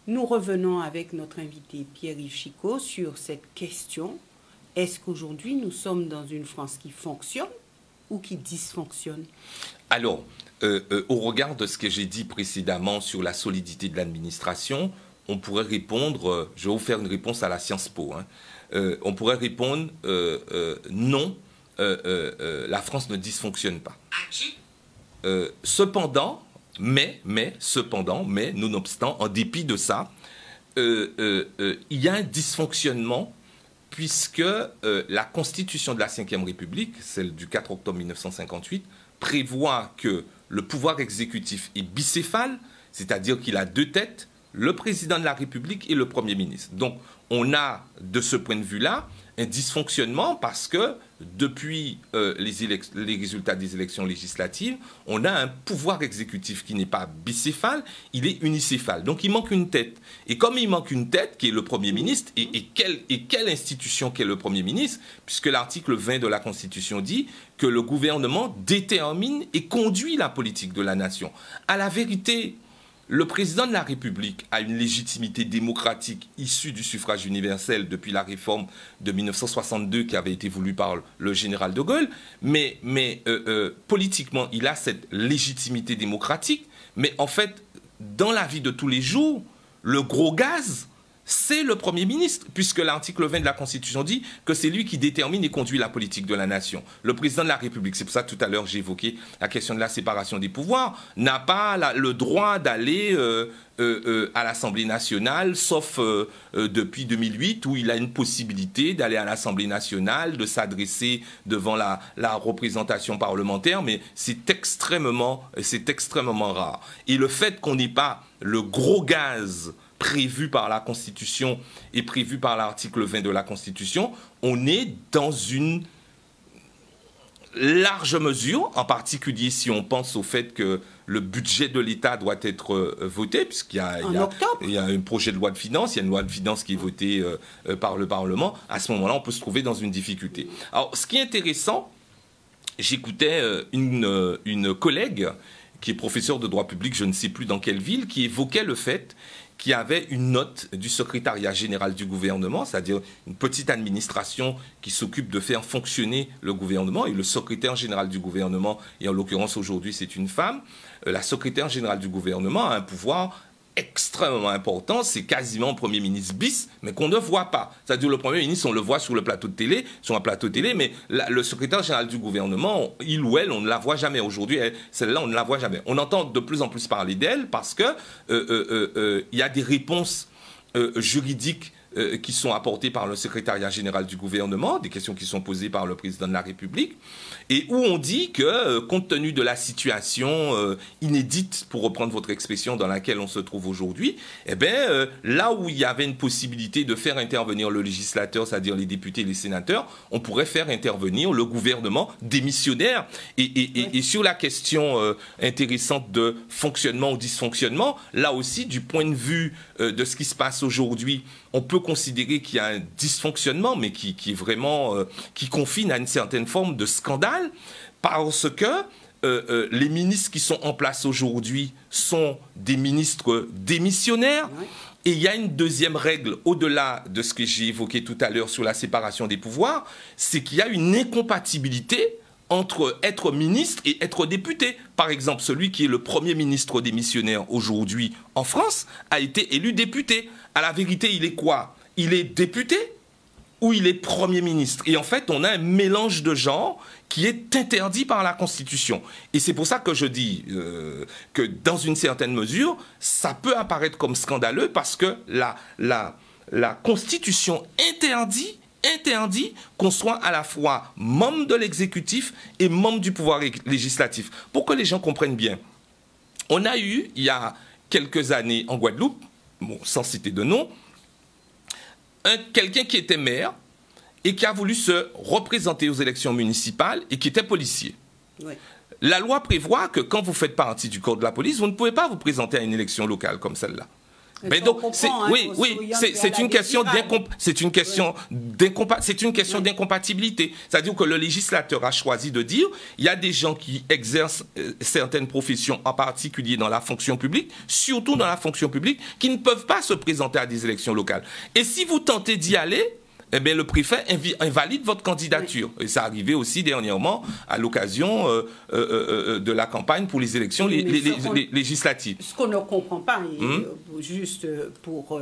Nous revenons avec notre invité Pierre-Yves Chicot sur cette question. Est-ce qu'aujourd'hui nous sommes dans une France qui fonctionne ou qui dysfonctionne? Alors, au regard de ce que j'ai dit précédemment sur la solidité de l'administration, on pourrait répondre, je vais vous faire une réponse à la Sciences Po, hein. On pourrait répondre non, la France ne dysfonctionne pas. Cependant, nonobstant, en dépit de ça, il y a un dysfonctionnement puisque la Constitution de la Ve République, celle du 4 octobre 1958, prévoit que le pouvoir exécutif est bicéphale, c'est-à-dire qu'il a deux têtes, le président de la République et le Premier ministre. Donc, on a, de ce point de vue-là, un dysfonctionnement parce que, depuis les résultats des élections législatives, on a un pouvoir exécutif qui n'est pas bicéphale, il est unicéphale. Donc, il manque une tête. Et comme il manque une tête, qui est le Premier ministre, et quelle institution qu'est le Premier ministre, puisque l'article 20 de la Constitution dit que le gouvernement détermine et conduit la politique de la nation. À la vérité, le président de la République a une légitimité démocratique issue du suffrage universel depuis la réforme de 1962 qui avait été voulue par le général de Gaulle, mais politiquement, il a cette légitimité démocratique, mais en fait, dans la vie de tous les jours, le gros gaz, c'est le Premier ministre, puisque l'article 20 de la Constitution dit que c'est lui qui détermine et conduit la politique de la nation. Le président de la République, c'est pour ça que tout à l'heure j'ai évoqué la question de la séparation des pouvoirs, n'a pas le droit d'aller à l'Assemblée nationale, sauf depuis 2008, où il a une possibilité d'aller à l'Assemblée nationale, de s'adresser devant la représentation parlementaire, mais c'est extrêmement rare. Et le fait qu'on n'ait pas le gros gaz prévu par la Constitution et prévu par l'article 20 de la Constitution, on est dans une large mesure, en particulier si on pense au fait que le budget de l'État doit être voté, puisqu'il y a un projet de loi de finances, il y a une loi de finances qui est votée par le Parlement. À ce moment-là, on peut se trouver dans une difficulté. Alors, ce qui est intéressant, j'écoutais une collègue qui est professeure de droit public, je ne sais plus dans quelle ville, qui évoquait le fait qu'il y avait une note du secrétariat général du gouvernement, c'est-à-dire une petite administration qui s'occupe de faire fonctionner le gouvernement, et le secrétaire général du gouvernement, et en l'occurrence aujourd'hui c'est une femme, la secrétaire générale du gouvernement a un pouvoir extrêmement important, c'est quasiment le Premier ministre bis, mais qu'on ne voit pas. C'est-à-dire le Premier ministre, on le voit sur le plateau de télé, sur un plateau de télé, mais le secrétaire général du gouvernement, il ou elle, on ne la voit jamais. Aujourd'hui, celle-là, on ne la voit jamais. On entend de plus en plus parler d'elle parce que il y a des réponses juridiques qui sont apportées par le secrétariat général du gouvernement, des questions qui sont posées par le président de la République, et où on dit que, compte tenu de la situation inédite, pour reprendre votre expression, dans laquelle on se trouve aujourd'hui, eh bien, là où il y avait une possibilité de faire intervenir le législateur, c'est-à-dire les députés et les sénateurs, on pourrait faire intervenir le gouvernement démissionnaire. Et sur la question intéressante de fonctionnement ou dysfonctionnement, là aussi, du point de vue de ce qui se passe aujourd'hui, on peut considérer qu'il y a un dysfonctionnement, mais qui est vraiment, qui confine à une certaine forme de scandale, parce que les ministres qui sont en place aujourd'hui sont des ministres démissionnaires. Oui. Et il y a une deuxième règle, au-delà de ce que j'ai évoqué tout à l'heure sur la séparation des pouvoirs, c'est qu'il y a une incompatibilité entre être ministre et être député. Par exemple, celui qui est le Premier ministre démissionnaire aujourd'hui en France a été élu député. À la vérité, il est quoi? Il est député ou il est Premier ministre? Et en fait, on a un mélange de genres qui est interdit par la Constitution. Et c'est pour ça que je dis que dans une certaine mesure, ça peut apparaître comme scandaleux parce que la Constitution interdit qu'on soit à la fois membre de l'exécutif et membre du pouvoir législatif. Pour que les gens comprennent bien, on a eu, il y a quelques années en Guadeloupe, bon, sans citer de nom, quelqu'un qui était maire et qui a voulu se représenter aux élections municipales et qui était policier. Oui. La loi prévoit que quand vous faites partie du corps de la police, vous ne pouvez pas vous présenter à une élection locale comme celle-là. Mais donc, oui, c'est une question d'incompatibilité. C'est-à-dire que le législateur a choisi de dire, il y a des gens qui exercent certaines professions, en particulier dans la fonction publique, surtout dans la fonction publique, qui ne peuvent pas se présenter à des élections locales. Et si vous tentez d'y aller, eh bien, le préfet invalide votre candidature. Oui. Et ça arrivait aussi dernièrement à l'occasion de la campagne pour les élections législatives. Ce qu'on ne comprend pas, juste pour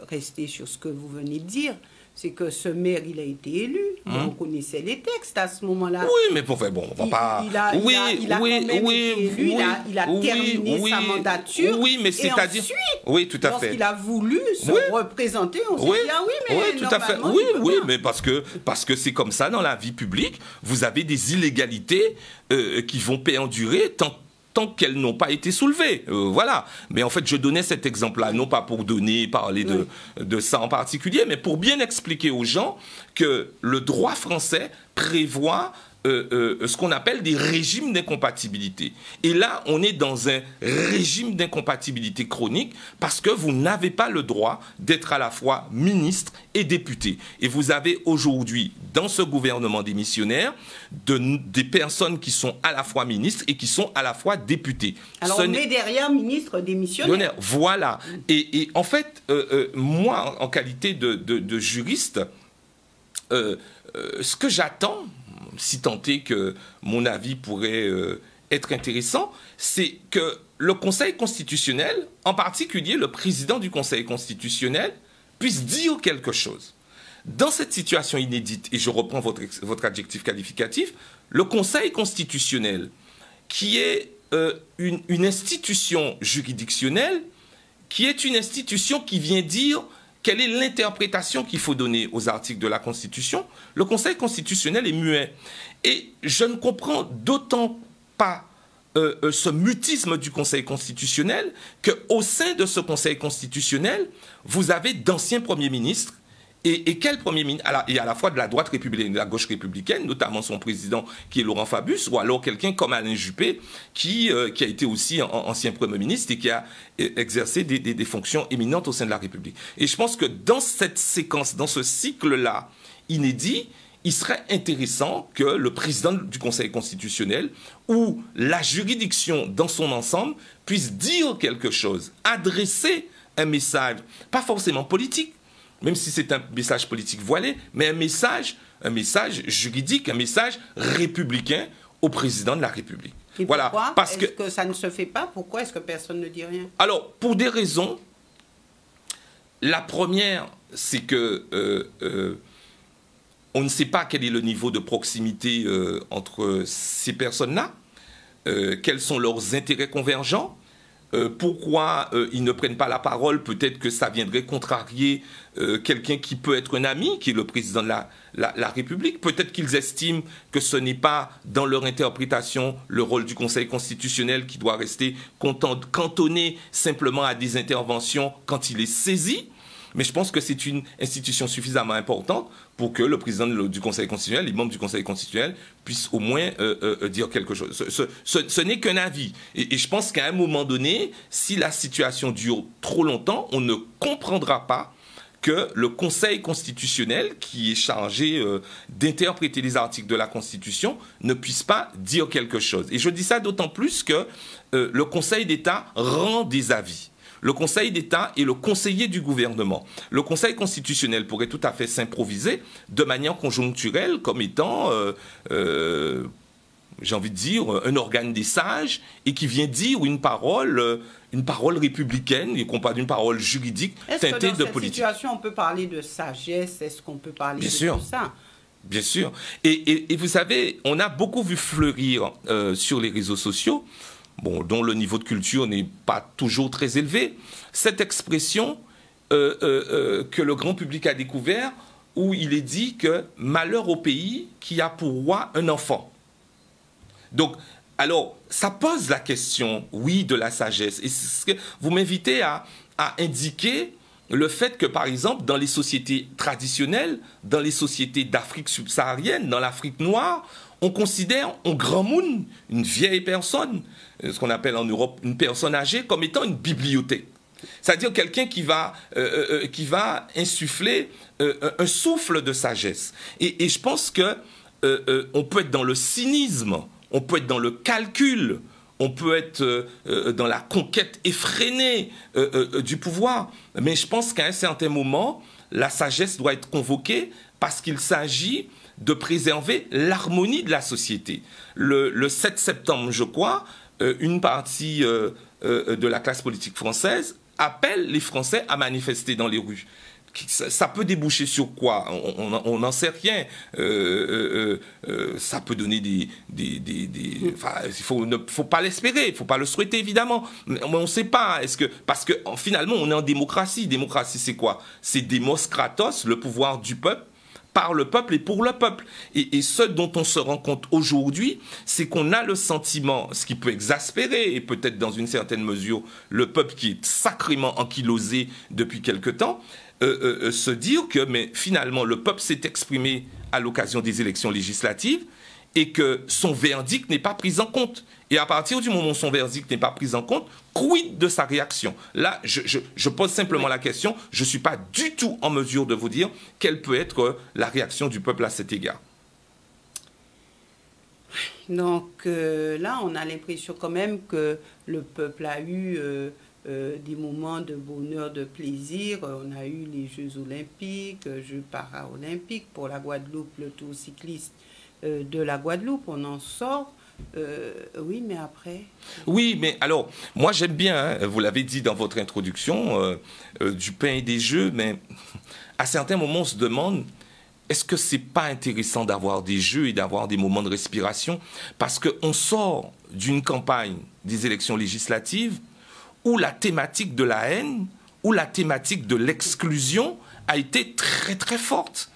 rester sur ce que vous venez de dire, c'est que ce maire, il a été élu. On connaissait les textes à ce moment-là. Oui, mais bon, on va pas... Il a terminé sa mandature. Oui, mais c'est-à-dire... Oui, tout à fait. Lorsqu'il a voulu se représenter, on s'est dit, ah oui, mais tout à fait. Oui, mais parce que c'est comme ça dans la vie publique. Vous avez des illégalités qui vont perdurer tant qu'elles n'ont pas été soulevées. Voilà. Mais en fait, je donnais cet exemple-là, non pas pour parler de ça en particulier, mais pour bien expliquer aux gens que le droit français prévoit ce qu'on appelle des régimes d'incompatibilité. Et là, on est dans un régime d'incompatibilité chronique parce que vous n'avez pas le droit d'être à la fois ministre et député. Et vous avez aujourd'hui, dans ce gouvernement démissionnaire, des personnes qui sont à la fois ministres et qui sont à la fois députés. Alors on met derrière ministre démissionnaire. Voilà. Et en fait, moi, en qualité de juriste, ce que j'attends, si tant est que mon avis pourrait être intéressant, c'est que le Conseil constitutionnel, en particulier le président du Conseil constitutionnel, puisse dire quelque chose. Dans cette situation inédite, et je reprends votre adjectif qualificatif, le Conseil constitutionnel, qui est une institution juridictionnelle, qui est une institution qui vient dire quelle est l'interprétation qu'il faut donner aux articles de la Constitution, le Conseil constitutionnel est muet. Et je ne comprends d'autant pas ce mutisme du Conseil constitutionnel qu'au sein de ce Conseil constitutionnel, vous avez d'anciens premiers ministres. Et quel premier ministre? Il y a à la fois de la droite républicaine, de la gauche républicaine, notamment son président qui est Laurent Fabius, ou alors quelqu'un comme Alain Juppé qui a été aussi ancien premier ministre et qui a exercé des fonctions éminentes au sein de la République. Et je pense que dans cette séquence, dans ce cycle-là inédit, il serait intéressant que le président du Conseil constitutionnel ou la juridiction dans son ensemble puisse dire quelque chose, adresser un message, pas forcément politique, même si c'est un message politique voilé, mais un message juridique, un message républicain au président de la République. Et voilà. Pourquoi est-ce que ça ne se fait pas? Pourquoi est-ce que personne ne dit rien? Alors, pour des raisons. La première, c'est que on ne sait pas quel est le niveau de proximité entre ces personnes-là, quels sont leurs intérêts convergents. Pourquoi ils ne prennent pas la parole? Peut-être que ça viendrait contrarier quelqu'un qui peut être un ami, qui est le président de la République. Peut-être qu'ils estiment que ce n'est pas dans leur interprétation le rôle du Conseil constitutionnel qui doit rester cantonné simplement à des interventions quand il est saisi. Mais je pense que c'est une institution suffisamment importante pour que le président du Conseil constitutionnel, les membres du Conseil constitutionnel puissent au moins dire quelque chose. Ce n'est qu'un avis. Et je pense qu'à un moment donné, si la situation dure trop longtemps, on ne comprendra pas que le Conseil constitutionnel, qui est chargé d'interpréter les articles de la Constitution, ne puisse pas dire quelque chose. Et je dis ça d'autant plus que le Conseil d'État rend des avis. Le Conseil d'État est le conseiller du gouvernement. Le Conseil constitutionnel pourrait tout à fait s'improviser de manière conjoncturelle comme étant, j'ai envie de dire, un organe des sages et qui vient dire une parole républicaine et non pas d'une parole juridique teintée de politique. Est-ce que dans cette situation, on peut parler de sagesse? Est-ce qu'on peut parler de tout ça? Bien sûr. Et vous savez, on a beaucoup vu fleurir sur les réseaux sociaux, dont le niveau de culture n'est pas toujours très élevé, cette expression que le grand public a découvert, où il est dit que malheur au pays qui a pour roi un enfant. Donc, alors, ça pose la question, oui, de la sagesse. Et vous m'invitez à indiquer le fait que, par exemple, dans les sociétés traditionnelles, dans les sociétés d'Afrique subsaharienne, dans l'Afrique noire, on considère un grand monde, une vieille personne, ce qu'on appelle en Europe une personne âgée, comme étant une bibliothèque. C'est-à-dire quelqu'un qui va insuffler un souffle de sagesse. Et je pense que on peut être dans le cynisme, on peut être dans le calcul, on peut être dans la conquête effrénée du pouvoir. Mais je pense qu'à un certain moment, la sagesse doit être convoquée parce qu'il s'agit de préserver l'harmonie de la société. Le 7 septembre, je crois, une partie de la classe politique française appelle les Français à manifester dans les rues. Ça peut déboucher sur quoi? On n'en sait rien. Ça peut donner enfin, il ne faut pas l'espérer, il ne faut pas le souhaiter, évidemment. Mais on ne sait pas. Parce que finalement, on est en démocratie. Démocratie, c'est quoi? C'est Demos Kratos, le pouvoir du peuple, par le peuple et pour le peuple. Et ce dont on se rend compte aujourd'hui, c'est qu'on a le sentiment, ce qui peut exaspérer, et peut-être dans une certaine mesure, le peuple qui est sacrément ankylosé depuis quelque temps, se dire que mais finalement le peuple s'est exprimé à l'occasion des élections législatives et que son verdict n'est pas pris en compte. Et à partir du moment où son verdict n'est pas pris en compte, quid de sa réaction? Là, je pose simplement la question, je ne suis pas du tout en mesure de vous dire quelle peut être la réaction du peuple à cet égard. Donc là, on a l'impression quand même que le peuple a eu des moments de bonheur, de plaisir. On a eu les Jeux olympiques, Jeux paralympiques pour la Guadeloupe, le tour cycliste de la Guadeloupe, on en sort. Oui, mais après... Oui, mais alors, moi j'aime bien, hein, vous l'avez dit dans votre introduction, du pain et des jeux, mais à certains moments on se demande, est-ce que c'est pas intéressant d'avoir des jeux et d'avoir des moments de respiration? Parce qu'on sort d'une campagne des élections législatives où la thématique de la haine, où la thématique de l'exclusion a été très très forte.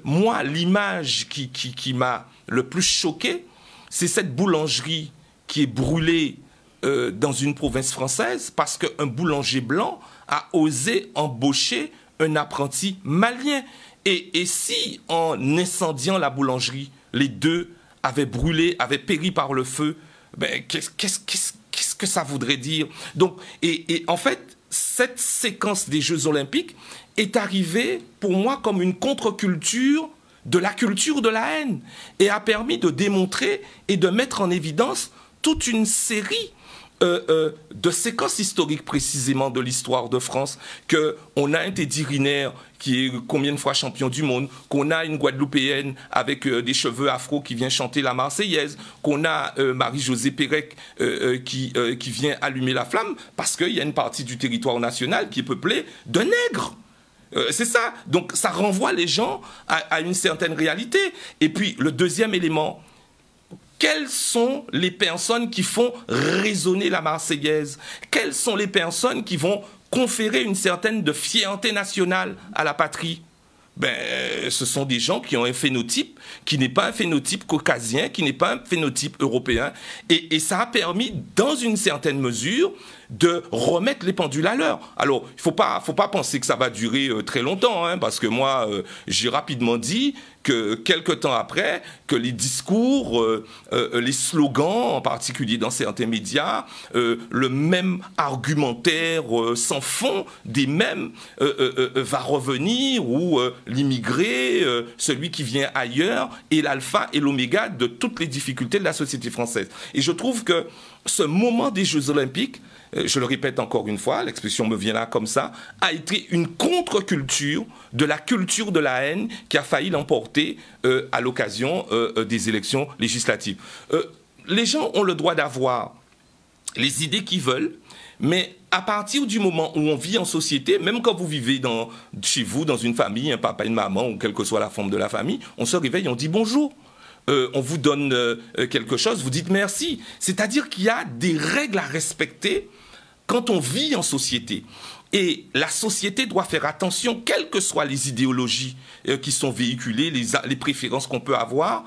Moi, l'image qui m'a le plus choqué, c'est cette boulangerie qui est brûlée dans une province française parce qu'un boulanger blanc a osé embaucher un apprenti malien. Et si, en incendiant la boulangerie, les deux avaient brûlé, avaient péri par le feu, ben, qu'est-ce que ça voudrait dire? Donc, et en fait, cette séquence des Jeux Olympiques est arrivée pour moi comme une contre-culture de la culture de la haine et a permis de démontrer et de mettre en évidence toute une série de séquences historiques précisément de l'histoire de France, qu'on a un Teddy Riner qui est combien de fois champion du monde, qu'on a une Guadeloupéenne avec des cheveux afro qui vient chanter la Marseillaise, qu'on a Marie-Josée Pérec qui vient allumer la flamme, parce qu'il y a une partie du territoire national qui est peuplée de nègres. C'est ça. Donc ça renvoie les gens à une certaine réalité. Et puis le deuxième élément, quelles sont les personnes qui font résonner la Marseillaise? Quelles sont les personnes qui vont conférer une certaine de fierté nationale à la patrie? Ben, ce sont des gens qui ont un phénotype qui n'est pas un phénotype caucasien, qui n'est pas un phénotype européen. Et ça a permis, dans une certaine mesure, de remettre les pendules à l'heure. Alors, il ne faut pas penser que ça va durer très longtemps, hein, parce que moi, j'ai rapidement dit que quelque temps après, que les discours, les slogans, en particulier dans certains médias, le même argumentaire sans fond des mêmes va revenir, où l'immigré, celui qui vient ailleurs, est l'alpha et l'oméga de toutes les difficultés de la société française. Et je trouve que ce moment des Jeux Olympiques, je le répète encore une fois, l'expression me vient là comme ça, a été une contre-culture de la culture de la haine qui a failli l'emporter à l'occasion des élections législatives. Les gens ont le droit d'avoir les idées qu'ils veulent, mais à partir du moment où on vit en société, même quand vous vivez chez vous, dans une famille, un papa, une maman, ou quelle que soit la forme de la famille, on se réveille, on dit bonjour. On vous donne quelque chose, vous dites merci. C'est-à-dire qu'il y a des règles à respecter quand on vit en société. Et la société doit faire attention, quelles que soient les idéologies qui sont véhiculées, les préférences qu'on peut avoir,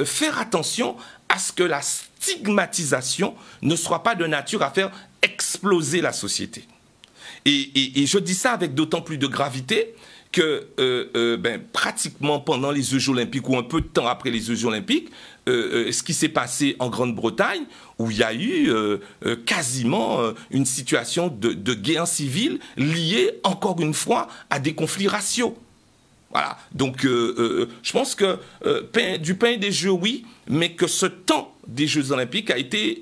faire attention à ce que la stigmatisation ne soit pas de nature à faire exploser la société. Et je dis ça avec d'autant plus de gravité que pratiquement pendant les Jeux olympiques ou un peu de temps après les Jeux olympiques, ce qui s'est passé en Grande-Bretagne, où il y a eu quasiment une situation de guerre civile liée, encore une fois, à des conflits raciaux. Voilà. Donc, je pense que du pain et des Jeux, oui, mais que ce temps des Jeux olympiques a été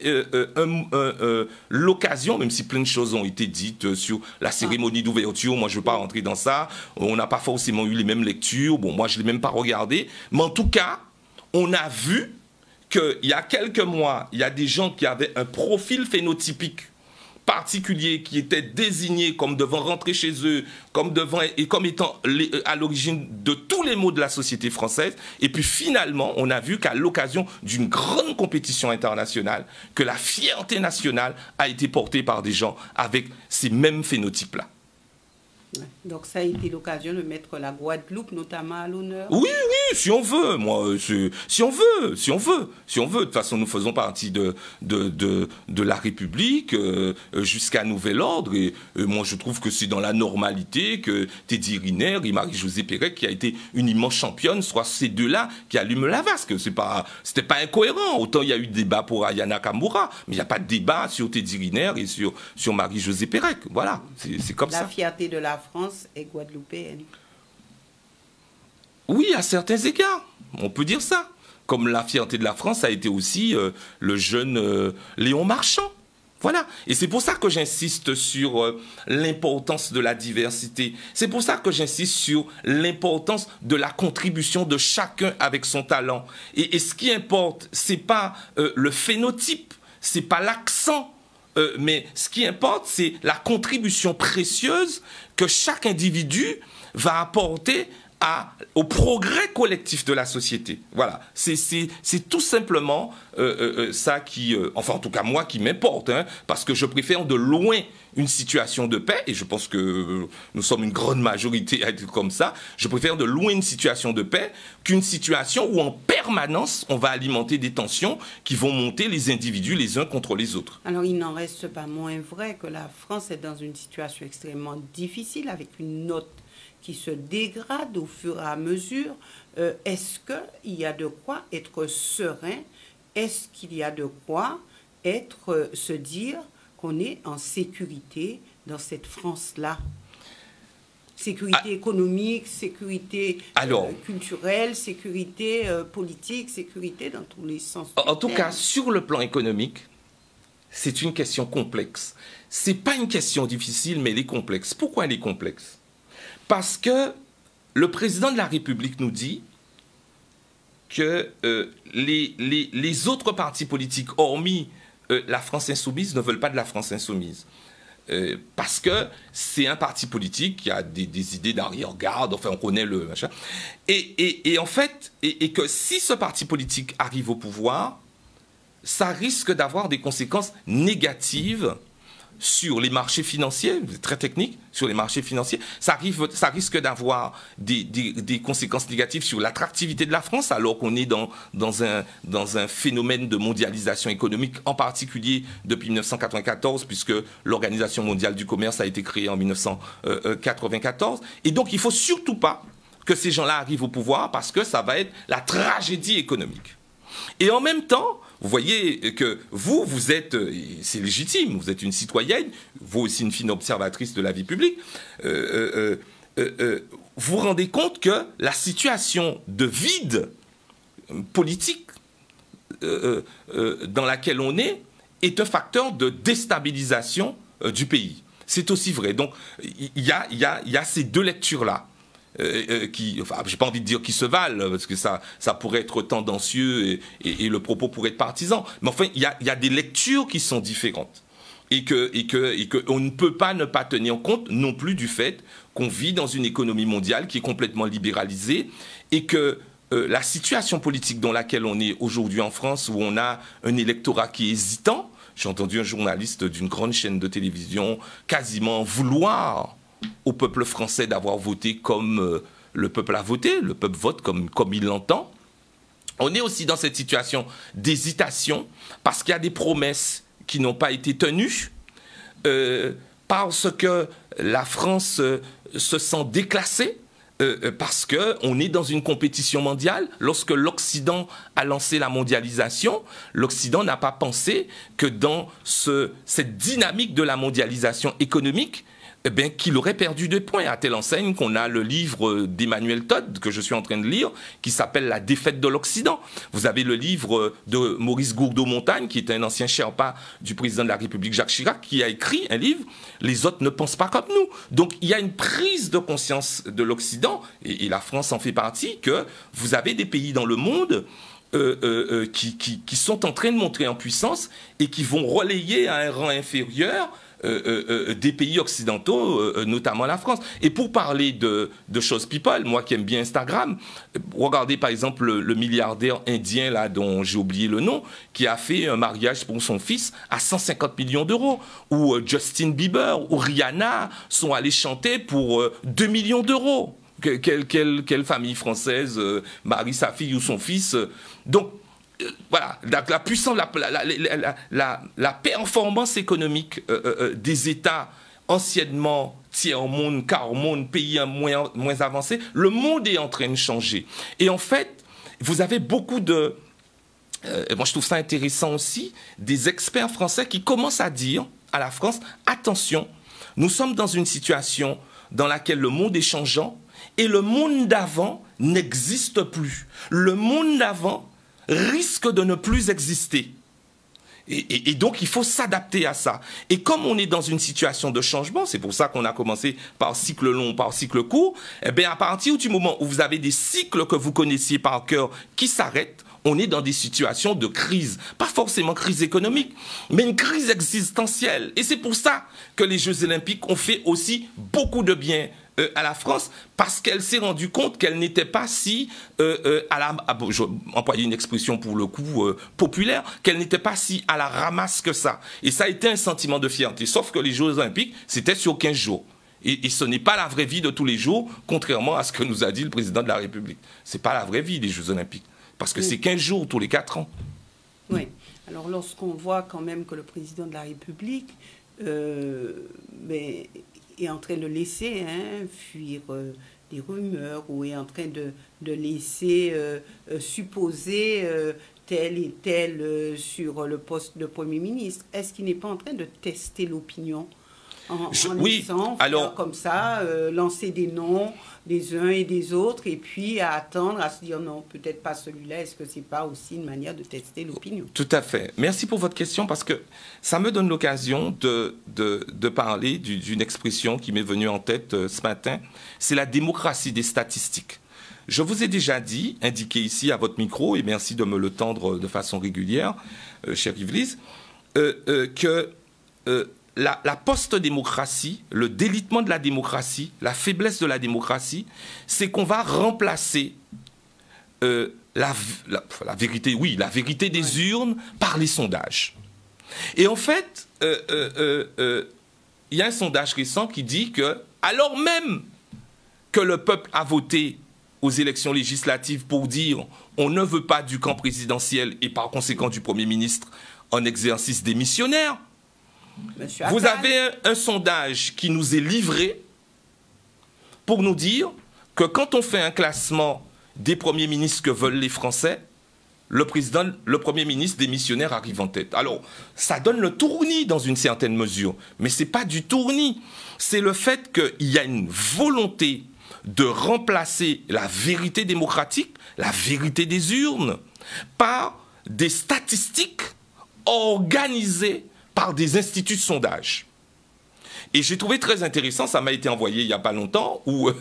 l'occasion, même si plein de choses ont été dites sur la cérémonie d'ouverture, moi je ne veux pas rentrer dans ça, on n'a pas forcément eu les mêmes lectures, bon, moi je ne l'ai même pas regardé, mais en tout cas, on a vu qu'il y a quelques mois, il y a des gens qui avaient un profil phénotypique particuliers qui étaient désignés comme devant rentrer chez eux, comme étant à l'origine de tous les maux de la société française. Et puis finalement, on a vu qu'à l'occasion d'une grande compétition internationale, que la fierté nationale a été portée par des gens avec ces mêmes phénotypes-là. Donc ça a été l'occasion de mettre la Guadeloupe notamment à l'honneur. Oui, oui, si on veut, moi, si on veut. De toute façon, nous faisons partie de la République jusqu'à nouvel ordre. Et moi, je trouve que c'est dans la normalité que Teddy Riner et Marie-Josée Pérec, qui a été une immense championne, soient ces deux-là qui allument la vasque. C'était pas incohérent. Autant il y a eu débat pour Ayana Kamura, mais il n'y a pas de débat sur Teddy Riner et sur Marie-Josée Pérec. Voilà, c'est comme ça. La fierté de la France est guadeloupéenne. Oui, à certains égards, on peut dire ça. Comme la fierté de la France a été aussi le jeune Léon Marchand. Voilà. Et c'est pour ça que j'insiste sur l'importance de la diversité. C'est pour ça que j'insiste sur l'importance de la contribution de chacun avec son talent. Et ce qui importe, c'est pas le phénotype, c'est pas l'accent. Mais ce qui importe, c'est la contribution précieuse que chaque individu va apporter au progrès collectif de la société. Voilà, c'est tout simplement ça qui, enfin en tout cas moi, qui m'importe, hein, parce que je préfère de loin une situation de paix, et je pense que nous sommes une grande majorité à être comme ça, je préfère de loin une situation de paix qu'une situation où en permanence on va alimenter des tensions qui vont monter les individus les uns contre les autres. Alors il n'en reste pas moins vrai que la France est dans une situation extrêmement difficile avec une note qui se dégrade au fur et à mesure. Est-ce qu'il y a de quoi être serein? Est-ce qu'il y a de quoi se dire qu'on est en sécurité dans cette France-là? Sécurité économique, sécurité culturelle, sécurité politique, sécurité dans tous les sens. En tout cas, sur le plan économique, c'est une question complexe. Ce n'est pas une question difficile, mais elle est complexe. Pourquoi elle est complexe? Parce que le président de la République nous dit que les autres partis politiques, hormis la France Insoumise, ne veulent pas de la France Insoumise. Parce que c'est un parti politique qui a des idées d'arrière-garde, enfin on connaît le machin. Et en fait, que si ce parti politique arrive au pouvoir, ça risque d'avoir des conséquences négatives sur les marchés financiers, très technique, sur les marchés financiers. Ça risque d'avoir des conséquences négatives sur l'attractivité de la France, alors qu'on est dans un phénomène de mondialisation économique, en particulier depuis 1994, puisque l'Organisation mondiale du commerce a été créée en 1994. Et donc, il ne faut surtout pas que ces gens-là arrivent au pouvoir, parce que ça va être la tragédie économique. Et en même temps, vous voyez que vous êtes, c'est légitime, vous êtes une citoyenne, vous aussi une fine observatrice de la vie publique, vous vous rendez compte que la situation de vide politique dans laquelle on est un facteur de déstabilisation du pays. C'est aussi vrai. Donc, il y a ces deux lectures-là. Enfin, j'ai pas envie de dire qui se valent, parce que ça pourrait être tendancieux et le propos pourrait être partisan. Mais enfin, il y a des lectures qui sont différentes. Et qu'on ne peut pas ne pas tenir compte non plus du fait qu'on vit dans une économie mondiale qui est complètement libéralisée et que la situation politique dans laquelle on est aujourd'hui en France, où on a un électorat qui est hésitant, j'ai entendu un journaliste d'une grande chaîne de télévision quasiment vouloir au peuple français d'avoir voté comme le peuple a voté, le peuple vote comme il l'entend. On est aussi dans cette situation d'hésitation parce qu'il y a des promesses qui n'ont pas été tenues, parce que la France se sent déclassée parce qu'on est dans une compétition mondiale. Lorsque l'Occident a lancé la mondialisation, l'Occident n'a pas pensé que dans cette dynamique de la mondialisation économique, eh bien, qu'il aurait perdu 2 points, à telle enseigne qu'on a le livre d'Emmanuel Todd, que je suis en train de lire, qui s'appelle « La défaite de l'Occident ». Vous avez le livre de Maurice Gourdeau-Montagne, qui est un ancien Sherpa du président de la République Jacques Chirac, qui a écrit un livre « Les autres ne pensent pas comme nous ». Donc, il y a une prise de conscience de l'Occident, et la France en fait partie, que vous avez des pays dans le monde qui sont en train de monter en puissance et qui vont relayer à un rang inférieur des pays occidentaux, notamment la France. Et pour parler de choses people, moi qui aime bien Instagram, regardez par exemple le milliardaire indien là, dont j'ai oublié le nom, qui a fait un mariage pour son fils à 150 millions d'euros, ou Justin Bieber ou Rihanna sont allés chanter pour 2 millions d'euros. Quelle famille française marie sa fille ou son fils donc, voilà, la puissance, la performance économique des États anciennement tiers-monde, quart-monde, pays moins avancés, le monde est en train de changer. Et en fait, vous avez beaucoup de... moi, je trouve ça intéressant aussi, des experts français qui commencent à dire à la France, attention, nous sommes dans une situation dans laquelle le monde est changeant et le monde d'avant n'existe plus. Le monde d'avant risque de ne plus exister. Et donc, il faut s'adapter à ça. Et comme on est dans une situation de changement, c'est pour ça qu'on a commencé par cycle long, par cycle court, eh bien, à partir du moment où vous avez des cycles que vous connaissiez par cœur qui s'arrêtent, on est dans des situations de crise. Pas forcément crise économique, mais une crise existentielle. Et c'est pour ça que les Jeux Olympiques ont fait aussi beaucoup de bien à la France, parce qu'elle s'est rendue compte qu'elle n'était pas si, je vais employer une expression pour le coup populaire, qu'elle n'était pas si à la ramasse que ça. Et ça a été un sentiment de fierté. Sauf que les Jeux Olympiques, c'était sur 15 jours. Et ce n'est pas la vraie vie de tous les jours, contrairement à ce que nous a dit le président de la République. Ce n'est pas la vraie vie des Jeux Olympiques. Parce que c'est 15 jours tous les 4 ans. Oui. Alors lorsqu'on voit quand même que le président de la République est en train de laisser fuir des rumeurs ou est en train de laisser supposer tel et tel sur le poste de Premier ministre, est-ce qu'il n'est pas en train de tester l'opinion en laissant faire comme ça, lancer des noms des uns et des autres, et puis à attendre, à se dire non, peut-être pas celui-là, est-ce que c'est pas aussi une manière de tester l'opinion? Tout à fait. Merci pour votre question, parce que ça me donne l'occasion de parler d'une expression qui m'est venue en tête ce matin, c'est la démocratie des statistiques. Je vous ai déjà dit, indiqué ici à votre micro, et merci de me le tendre de façon régulière, cher Yves-Lise, que la post-démocratie, le délitement de la démocratie, la faiblesse de la démocratie, c'est qu'on va remplacer la vérité, oui, la vérité des urnes par les sondages. Et en fait, il y a un sondage récent qui dit que, alors même que le peuple a voté aux élections législatives pour dire on ne veut pas du camp présidentiel et par conséquent du Premier ministre en exercice démissionnaire, vous avez un sondage qui nous est livré pour nous dire que quand on fait un classement des premiers ministres que veulent les Français, le Premier ministre démissionnaire arrive en tête. Alors, ça donne le tournis dans une certaine mesure, mais ce n'est pas du tournis. C'est le fait qu'il y a une volonté de remplacer la vérité démocratique, la vérité des urnes, par des statistiques organisées par des instituts de sondage. Et j'ai trouvé très intéressant, ça m'a été envoyé il n'y a pas longtemps, où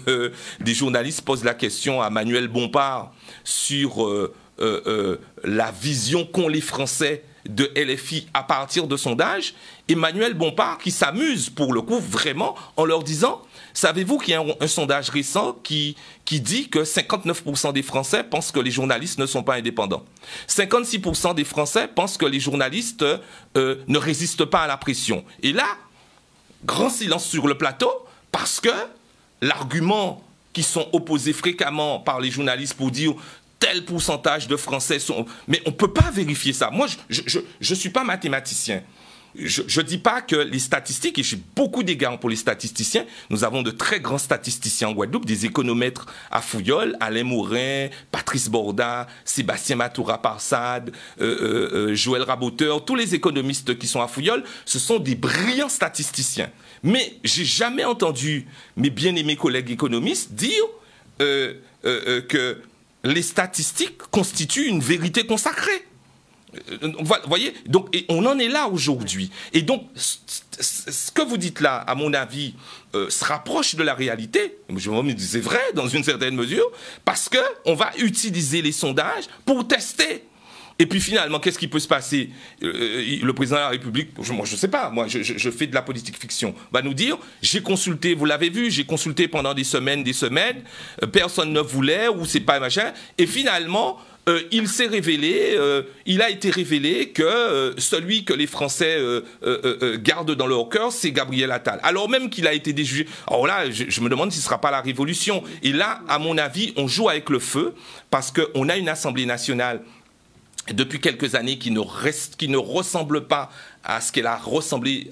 des journalistes posent la question à Manuel Bompard sur la vision qu'ont les Français de LFI à partir de sondages. Et Manuel Bompard qui s'amuse pour le coup vraiment en leur disant, savez-vous qu'il y a un sondage récent qui dit que 59% des Français pensent que les journalistes ne sont pas indépendants. 56% des Français pensent que les journalistes ne résistent pas à la pression. Et là, grand silence sur le plateau, parce que l'argument qui sont opposés fréquemment par les journalistes pour dire tel pourcentage de Français sont... Mais on ne peut pas vérifier ça. Moi, je ne suis pas mathématicien. je ne dis pas que les statistiques, et j'ai beaucoup d'égards pour les statisticiens, nous avons de très grands statisticiens en Guadeloupe, des économètres à Fouillol, Alain Morin, Patrice Borda, Sébastien Matoura-Parsad, Joël Raboteur, tous les économistes qui sont à Fouillol, ce sont des brillants statisticiens. Mais j'ai jamais entendu mes bien-aimés collègues économistes dire que les statistiques constituent une vérité consacrée. Vous voyez, donc, et on en est là aujourd'hui. Et donc, ce que vous dites là, à mon avis, se rapproche de la réalité. Je me dis, c'est vrai, dans une certaine mesure, parce qu'on va utiliser les sondages pour tester. Et puis finalement, qu'est-ce qui peut se passer? Le président de la République, moi je ne sais pas, moi je fais de la politique fiction, va nous dire, j'ai consulté, vous l'avez vu, j'ai consulté pendant des semaines, personne ne voulait, ou c'est pas machin, et finalement, il s'est révélé, il a été révélé que celui que les Français gardent dans leur cœur, c'est Gabriel Attal. Alors même qu'il a été déjugé. Alors là, je me demande si ce ne sera pas la révolution. Et là, à mon avis, on joue avec le feu, parce qu'on a une Assemblée nationale depuis quelques années qui ne ressemble pas à ce qu'elle a ressemblé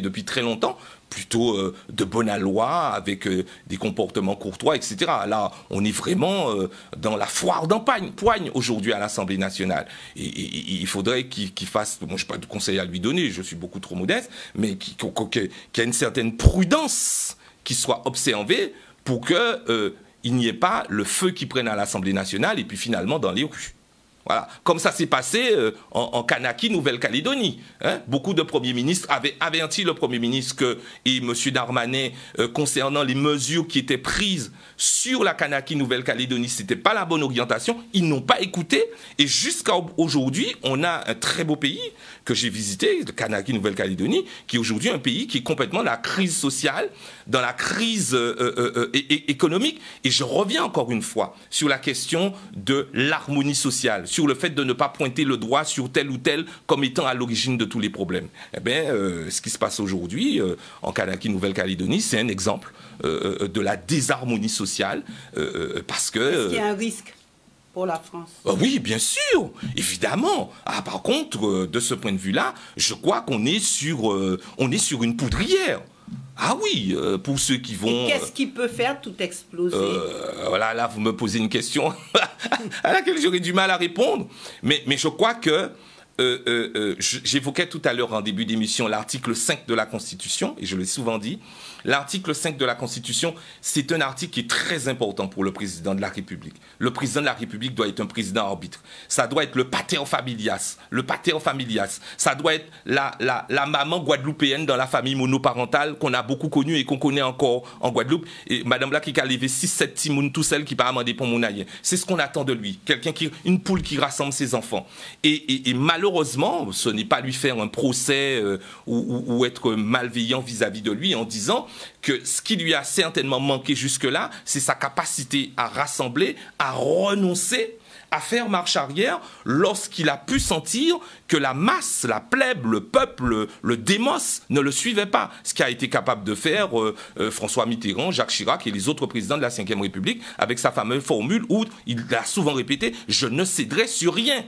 depuis très longtemps, plutôt de bonne loi, avec des comportements courtois, etc. Là, on est vraiment dans la foire d'empoigne aujourd'hui à l'Assemblée nationale. Et il faudrait qu'il fasse, moi je n'ai pas de conseil à lui donner, je suis beaucoup trop modeste, mais qu'il y ait une certaine prudence qui soit observée pour qu'il n'y ait pas le feu qui prenne à l'Assemblée nationale et puis finalement dans les rues. Voilà. Comme ça s'est passé en Kanaki, Nouvelle-Calédonie. Hein. Beaucoup de premiers ministres avaient averti le Premier ministre et M. Darmanin concernant les mesures qui étaient prises sur la Kanaki, Nouvelle-Calédonie. Ce n'était pas la bonne orientation. Ils n'ont pas écouté. Et jusqu'à aujourd'hui, on a un très beau pays que j'ai visité, le Kanaki, Nouvelle-Calédonie, qui est aujourd'hui un pays qui est complètement dans la crise sociale, dans la crise économique. Et je reviens encore une fois sur la question de l'harmonie sociale, sur le fait de ne pas pointer le doigt sur tel ou tel comme étant à l'origine de tous les problèmes. Eh bien, ce qui se passe aujourd'hui en Kanaki, Nouvelle-Calédonie, c'est un exemple de la désharmonie sociale, parce que... Est-ce qu'il y a un risque pour la France? Oui, bien sûr, évidemment. Ah, par contre, de ce point de vue-là, je crois qu'on est sur une poudrière. Ah oui, pour ceux qui vont... Et qu'est-ce qui peut faire tout exploser? Voilà, là, vous me posez une question à laquelle j'aurais du mal à répondre. Mais je crois que j'évoquais tout à l'heure en début d'émission l'article 5 de la Constitution, et je l'ai souvent dit, l'article 5 de la Constitution, c'est un article qui est très important pour le président de la République. Le président de la République doit être un président arbitre. Ça doit être le pater familias. Ça doit être la maman guadeloupéenne dans la famille monoparentale qu'on a beaucoup connue et qu'on connaît encore en Guadeloupe. Et Madame là qui a levé 6-7 timounes tout seul qui va amender pour mon aïe. C'est ce qu'on attend de lui. Une poule qui rassemble ses enfants. Et malheureusement, ce n'est pas lui faire un procès ou être malveillant vis-à-vis de lui en disant que ce qui lui a certainement manqué jusque-là, c'est sa capacité à rassembler, à renoncer, à faire marche arrière lorsqu'il a pu sentir que la masse, la plèbe, le peuple, le démos ne le suivait pas. Ce qu'a été capable de faire François Mitterrand, Jacques Chirac et les autres présidents de la Ve République avec sa fameuse formule où il a souvent répété « je ne céderai sur rien ».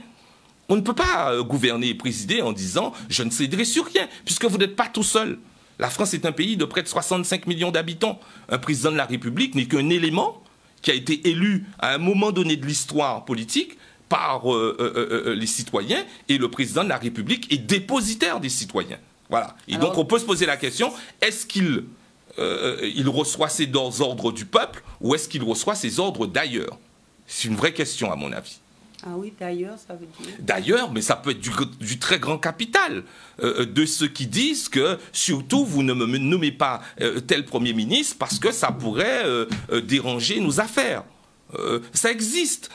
On ne peut pas gouverner et présider en disant « je ne céderai sur rien » puisque vous n'êtes pas tout seul. La France est un pays de près de 65 millions d'habitants. Un président de la République n'est qu'un élément qui a été élu à un moment donné de l'histoire politique par les citoyens, et le président de la République est dépositaire des citoyens. Voilà. Et alors, donc on peut se poser la question, est-ce qu'il reçoit ses ordres du peuple ou est-ce qu'il reçoit ses ordres d'ailleurs? C'est une vraie question à mon avis. Ah oui, d'ailleurs, ça veut dire... D'ailleurs, mais ça peut être du très grand capital. De ceux qui disent que, surtout, vous ne me nommez pas tel Premier ministre parce que ça pourrait déranger nos affaires. Ça existe.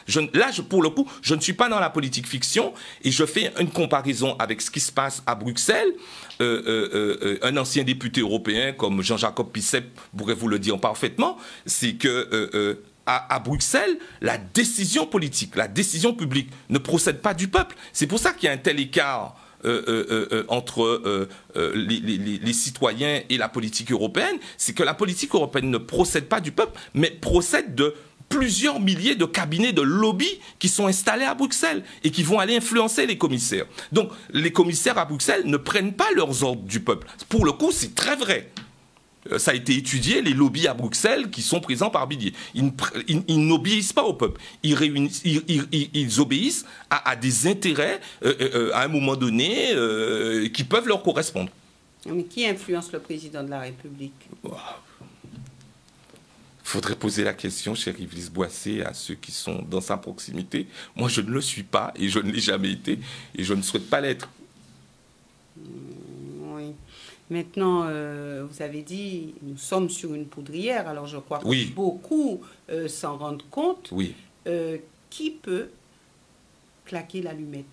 Pour le coup, je ne suis pas dans la politique fiction et je fais une comparaison avec ce qui se passe à Bruxelles. Un ancien député européen comme Jean-Jacob Pissep pourrait vous le dire parfaitement, c'est que... À Bruxelles, la décision politique, la décision publique ne procède pas du peuple. C'est pour ça qu'il y a un tel écart entre les citoyens et la politique européenne. C'est que la politique européenne ne procède pas du peuple, mais procède de plusieurs milliers de cabinets de lobby qui sont installés à Bruxelles et qui vont aller influencer les commissaires. Donc, les commissaires à Bruxelles ne prennent pas leurs ordres du peuple. Pour le coup, c'est très vrai. Ça a été étudié, les lobbies à Bruxelles qui sont présents par milliers. Ils n'obéissent pas au peuple. Ils obéissent à des intérêts, à un moment donné, qui peuvent leur correspondre. Mais qui influence le président de la République? Il faudrait poser la question, cher Yves Boissé, à ceux qui sont dans sa proximité. Moi, je ne le suis pas et je ne l'ai jamais été et je ne souhaite pas l'être. Oui. Maintenant, vous avez dit, nous sommes sur une poudrière, alors je crois que oui. beaucoup s'en rendent compte. Oui. Qui peut claquer l'allumette?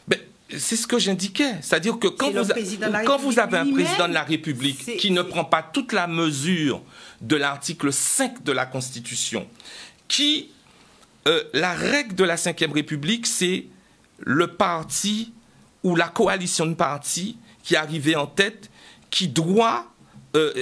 Ben, c'est ce que j'indiquais. C'est-à-dire que quand vous avez un président de la République qui ne prend pas toute la mesure de l'article 5 de la Constitution, qui, la règle de la Ve République, c'est le parti ou la coalition de partis qui est arrivé en tête, qui doit,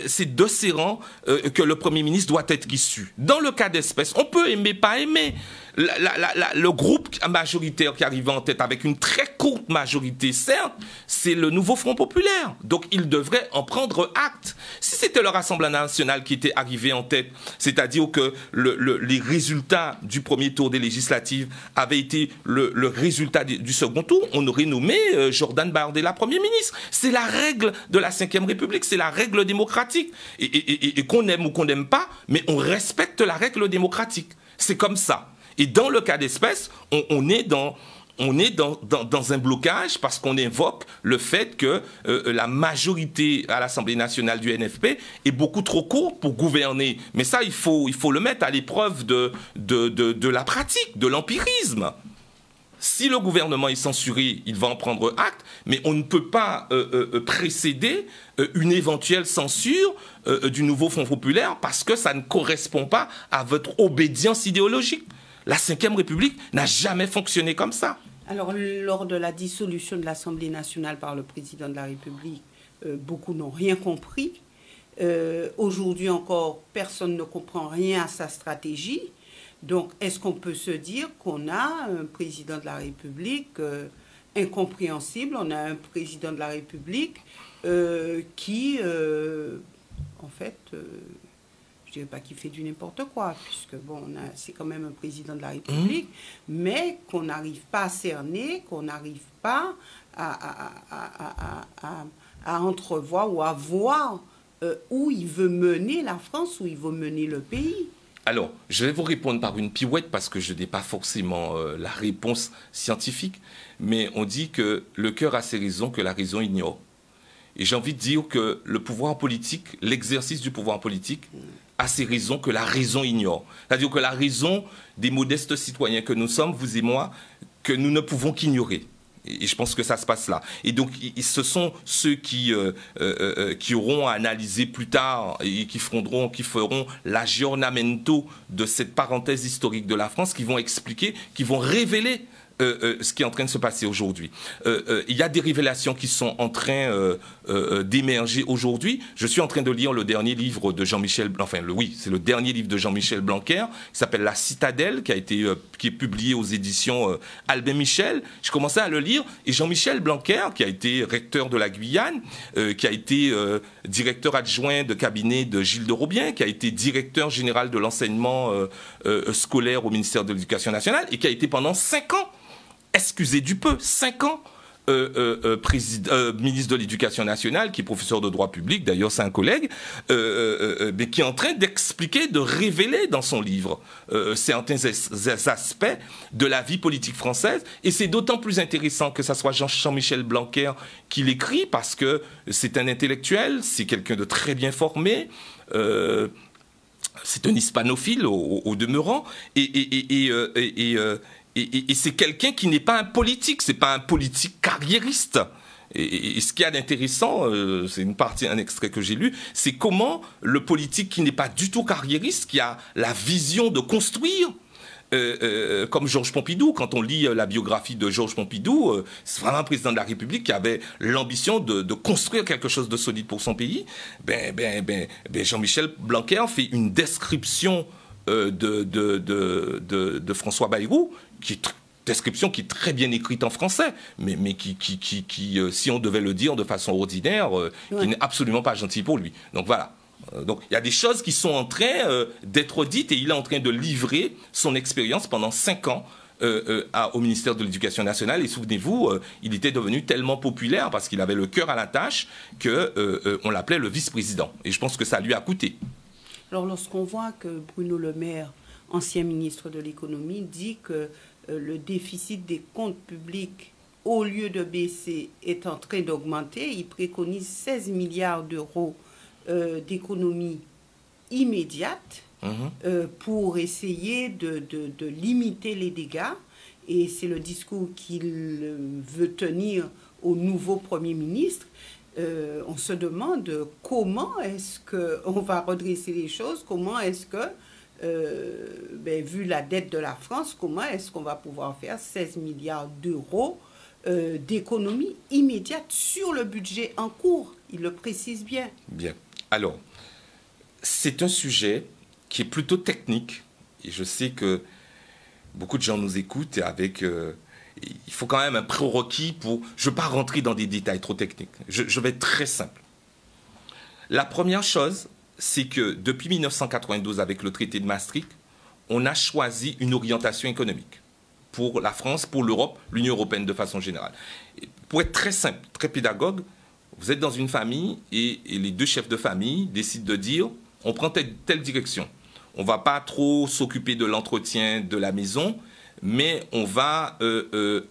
c'est de ses rangs que le Premier ministre doit être issu. Dans le cas d'espèce, on peut aimer, pas aimer. Le groupe majoritaire qui arrive en tête avec une très courte majorité, certes, c'est le nouveau Front populaire. Donc, ils devraient en prendre acte. Si c'était le Rassemblement national qui était arrivé en tête, c'est-à-dire que les résultats du premier tour des législatives avaient été le résultat du second tour, on aurait nommé Jordan Bardella Premier ministre. C'est la règle de la Ve République, c'est la règle démocratique. Et qu'on aime ou qu'on n'aime pas, mais on respecte la règle démocratique. C'est comme ça. Et dans le cas d'espèce, on est dans un blocage parce qu'on invoque le fait que la majorité à l'Assemblée nationale du NFP est beaucoup trop courte pour gouverner. Mais ça, il faut le mettre à l'épreuve de la pratique, de l'empirisme. Si le gouvernement est censuré, il va en prendre acte, mais on ne peut pas précéder une éventuelle censure du nouveau Front populaire parce que ça ne correspond pas à votre obédience idéologique. La Ve République n'a jamais fonctionné comme ça. Alors, lors de la dissolution de l'Assemblée nationale par le président de la République, beaucoup n'ont rien compris. Aujourd'hui encore, personne ne comprend rien à sa stratégie. Donc, est-ce qu'on peut se dire qu'on a un président de la République incompréhensible? On a un président de la République qui, en fait... je ne dirais pas qu'il fait du n'importe quoi, puisque bon, c'est quand même un président de la République, mais qu'on n'arrive pas à cerner, qu'on n'arrive pas à entrevoir ou à voir où il veut mener la France, où il veut mener le pays. Alors, je vais vous répondre par une pirouette parce que je n'ai pas forcément la réponse scientifique, mais on dit que le cœur a ses raisons que la raison ignore. Et j'ai envie de dire que le pouvoir politique, l'exercice du pouvoir politique, a ces raisons que la raison ignore. C'est-à-dire que la raison des modestes citoyens que nous sommes, vous et moi, que nous ne pouvons qu'ignorer. Et je pense que ça se passe là. Et donc, ce sont ceux qui auront à analyser plus tard et qui feront l'aggiornamento de cette parenthèse historique de la France, qui vont expliquer, qui vont révéler ce qui est en train de se passer aujourd'hui. Il y a des révélations qui sont en train d'émerger aujourd'hui. Je suis en train de lire le dernier livre de Jean-Michel, c'est le dernier livre de Jean-Michel Blanquer, qui s'appelle La Citadelle, qui est publié aux éditions Albin Michel. Je commençais à le lire, et Jean-Michel Blanquer, qui a été recteur de la Guyane, qui a été directeur adjoint de cabinet de Gilles de Robien, qui a été directeur général de l'enseignement scolaire au ministère de l'Éducation nationale, et qui a été pendant 5 ans, excusez du peu, 5 ans, ministre de l'Éducation nationale, qui est professeur de droit public, d'ailleurs c'est un collègue, mais qui est en train d'expliquer, de révéler dans son livre certains aspects de la vie politique française. Et c'est d'autant plus intéressant que ça soit Jean-Michel Blanquer qui l'écrit, parce que c'est un intellectuel, c'est quelqu'un de très bien formé, c'est un hispanophile au demeurant, et c'est quelqu'un qui n'est pas un politique, c'est pas un politique carriériste. Et ce qu'il y a d'intéressant, c'est un extrait que j'ai lu, c'est comment le politique qui n'est pas du tout carriériste, qui a la vision de construire, comme Georges Pompidou, quand on lit la biographie de Georges Pompidou, c'est vraiment un président de la République qui avait l'ambition de construire quelque chose de solide pour son pays. Jean-Michel Blanquer fait une description de François Bayrou, description qui est très bien écrite en français, mais qui si on devait le dire de façon ordinaire, qui n'est absolument pas gentil pour lui. Donc voilà. Donc il y a des choses qui sont en train d'être dites et il est en train de livrer son expérience pendant 5 ans au ministère de l'Éducation nationale. Et souvenez-vous, il était devenu tellement populaire parce qu'il avait le cœur à la tâche qu'on l'appelait le vice-président. Et je pense que ça lui a coûté. Alors lorsqu'on voit que Bruno Le Maire, ancien ministre de l'économie, dit que le déficit des comptes publics, au lieu de baisser, est en train d'augmenter, il préconise 16 milliards d'euros d'économie immédiate pour essayer de limiter les dégâts. Et c'est le discours qu'il veut tenir au nouveau Premier ministre. On se demande comment est-ce qu'on va redresser les choses, comment est-ce que, vu la dette de la France, comment est-ce qu'on va pouvoir faire 16 milliards d'euros d'économie immédiate sur le budget en cours. Il le précise bien. Bien. Alors, c'est un sujet qui est plutôt technique. Et je sais que beaucoup de gens nous écoutent et avec... il faut quand même un prérequis pour... Je ne veux pas rentrer dans des détails trop techniques. Je vais être très simple. La première chose, c'est que depuis 1992, avec le traité de Maastricht, on a choisi une orientation économique pour la France, pour l'Europe, l'Union européenne de façon générale. Et pour être très simple, très pédagogue, vous êtes dans une famille et les 2 chefs de famille décident de dire on prend telle direction. On ne va pas trop s'occuper de l'entretien de la maison, mais on va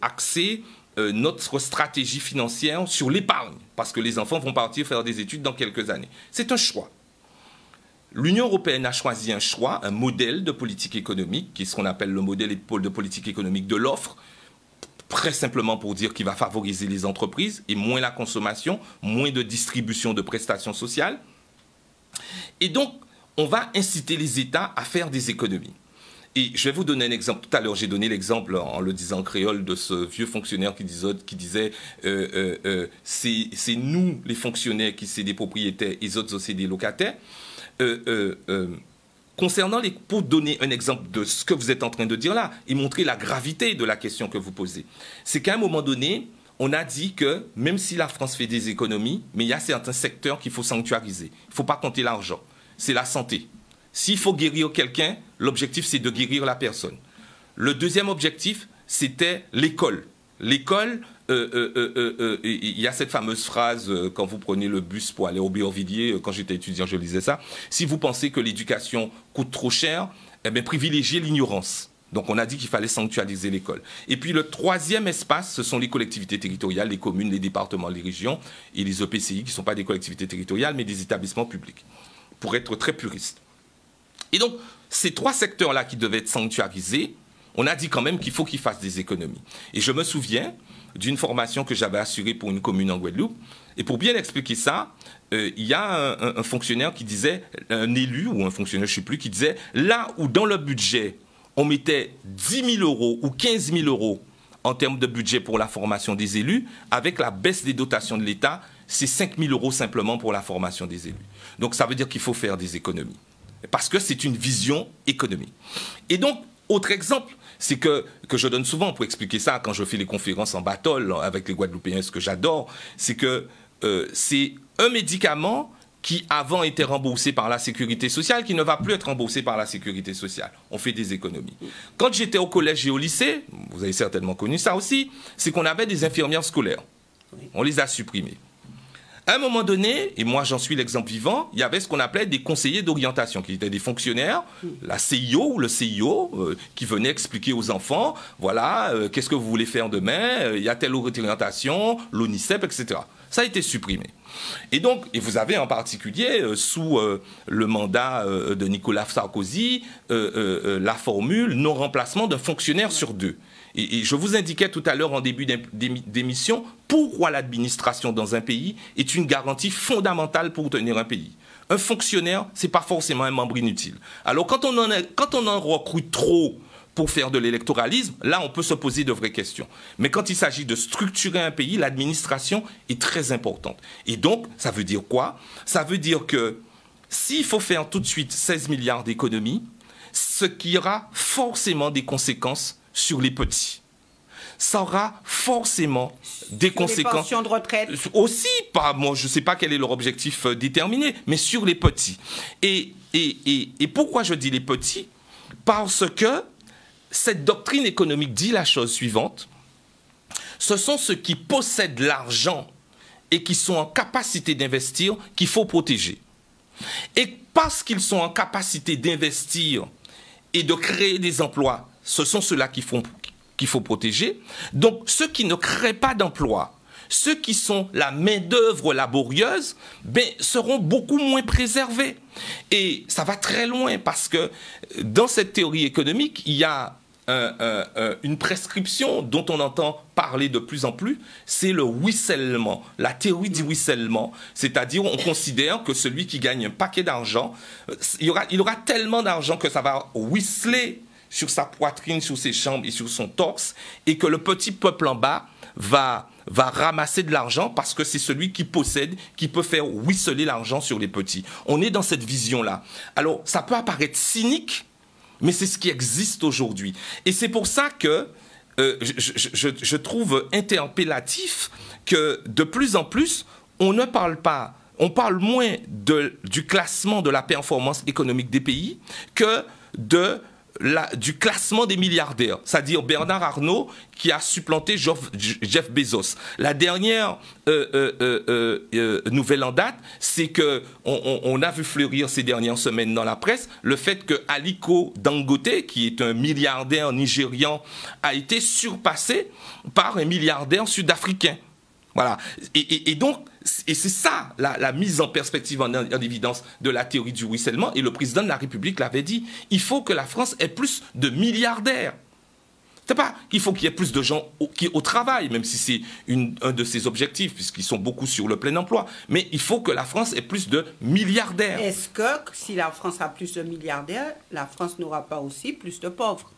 axer notre stratégie financière sur l'épargne, parce que les enfants vont partir faire des études dans quelques années. C'est un choix. L'Union européenne a choisi un choix, un modèle de politique économique, qui est ce qu'on appelle le modèle de politique économique de l'offre, très simplement pour dire qu'il va favoriser les entreprises et moins la consommation, moins de distribution de prestations sociales. Et donc, on va inciter les États à faire des économies. Et je vais vous donner un exemple. Tout à l'heure, j'ai donné l'exemple, en le disant en créole, de ce vieux fonctionnaire qui disait c'est nous, les fonctionnaires, qui sommes des propriétaires et les autres, c'est des locataires. Concernant pour donner un exemple de ce que vous êtes en train de dire là et montrer la gravité de la question que vous posez, c'est qu'à un moment donné, on a dit que même si la France fait des économies, mais il y a certains secteurs qu'il faut sanctuariser. Il ne faut pas compter l'argent. C'est la santé. S'il faut guérir quelqu'un, l'objectif, c'est de guérir la personne. Le deuxième objectif, c'était l'école. L'école, il y a cette fameuse phrase, quand vous prenez le bus pour aller au Aubervilliers, quand j'étais étudiant, je lisais ça. Si vous pensez que l'éducation coûte trop cher, eh bien, privilégiez l'ignorance. Donc, on a dit qu'il fallait sanctuariser l'école. Et puis, le troisième espace, ce sont les collectivités territoriales, les communes, les départements, les régions et les EPCI, qui ne sont pas des collectivités territoriales, mais des établissements publics, pour être très puriste. Et donc, ces 3 secteurs-là qui devaient être sanctuarisés, on a dit quand même qu'il faut qu'ils fassent des économies. Et je me souviens d'une formation que j'avais assurée pour une commune en Guadeloupe. Et pour bien expliquer ça, il y a un fonctionnaire qui disait, un élu ou un fonctionnaire, je ne sais plus, qui disait, là où dans le budget, on mettait 10 000 euros ou 15 000 euros en termes de budget pour la formation des élus, avec la baisse des dotations de l'État, c'est 5 000 euros simplement pour la formation des élus. Donc ça veut dire qu'il faut faire des économies. Parce que c'est une vision économique. Et donc, autre exemple, c'est que je donne souvent pour expliquer ça quand je fais les conférences en battle avec les Guadeloupéens, ce que j'adore, c'est que c'est un médicament qui avant était remboursé par la sécurité sociale, qui ne va plus être remboursé par la sécurité sociale. On fait des économies. Quand j'étais au collège et au lycée, vous avez certainement connu ça aussi, c'est qu'on avait des infirmières scolaires. On les a supprimées. À un moment donné, et moi j'en suis l'exemple vivant, il y avait ce qu'on appelait des conseillers d'orientation, qui étaient des fonctionnaires, la CIO ou le CIO, qui venaient expliquer aux enfants, voilà, qu'est-ce que vous voulez faire demain, il y a telle orientation, l'ONICEP, etc. Ça a été supprimé. Et donc, et vous avez en particulier, sous le mandat de Nicolas Sarkozy, la formule non-remplacement d'un fonctionnaire sur 2. Et je vous indiquais tout à l'heure en début d'émission pourquoi l'administration dans un pays est une garantie fondamentale pour tenir un pays. Un fonctionnaire, ce n'est pas forcément un membre inutile. Alors quand on en recrute trop pour faire de l'électoralisme, là on peut se poser de vraies questions. Mais quand il s'agit de structurer un pays, l'administration est très importante. Et donc, ça veut dire quoi? Ça veut dire que s'il faut faire tout de suite 16 milliards d'économies, ce qui aura forcément des conséquences sur les petits. Ça aura forcément des conséquences. Les pensions de retraite. Aussi, moi, je ne sais pas quel est leur objectif déterminé, mais sur les petits. Et pourquoi je dis les petits? Parce que cette doctrine économique dit la chose suivante. Ce sont ceux qui possèdent l'argent et qui sont en capacité d'investir qu'il faut protéger. Et parce qu'ils sont en capacité d'investir et de créer des emplois, ce sont ceux-là qu'il faut protéger. Donc, ceux qui ne créent pas d'emplois, ceux qui sont la main-d'œuvre laborieuse, seront beaucoup moins préservés. Et ça va très loin parce que dans cette théorie économique, il y a une prescription dont on entend parler de plus en plus, c'est le ruissellement, la théorie du ruissellement. C'est-à-dire, on considère que celui qui gagne un paquet d'argent, il aura tellement d'argent que ça va ruisseler sur sa poitrine, sur ses jambes et sur son torse, et que le petit peuple en bas va ramasser de l'argent parce que c'est celui qui possède, qui peut faire ruisseler l'argent sur les petits. On est dans cette vision-là. Alors, ça peut apparaître cynique, mais c'est ce qui existe aujourd'hui. Et c'est pour ça que je trouve interpellatif que de plus en plus, on ne parle pas, on parle moins du classement de la performance économique des pays que du classement des milliardaires, c'est-à-dire Bernard Arnault qui a supplanté Jeff Bezos. La dernière nouvelle en date, c'est qu'on a vu fleurir ces dernières semaines dans la presse le fait que Aliko Dangote, qui est un milliardaire nigérian, a été surpassé par un milliardaire sud-africain. Voilà. Et donc, c'est ça la mise en perspective, en évidence de la théorie du ruissellement. Et le président de la République l'avait dit, il faut que la France ait plus de milliardaires. C'est pas qu'il faut qu'il y ait plus de gens au travail, même si c'est un de ses objectifs, puisqu'ils sont beaucoup sur le plein emploi. Mais il faut que la France ait plus de milliardaires. Est-ce que si la France a plus de milliardaires, la France n'aura pas aussi plus de pauvres?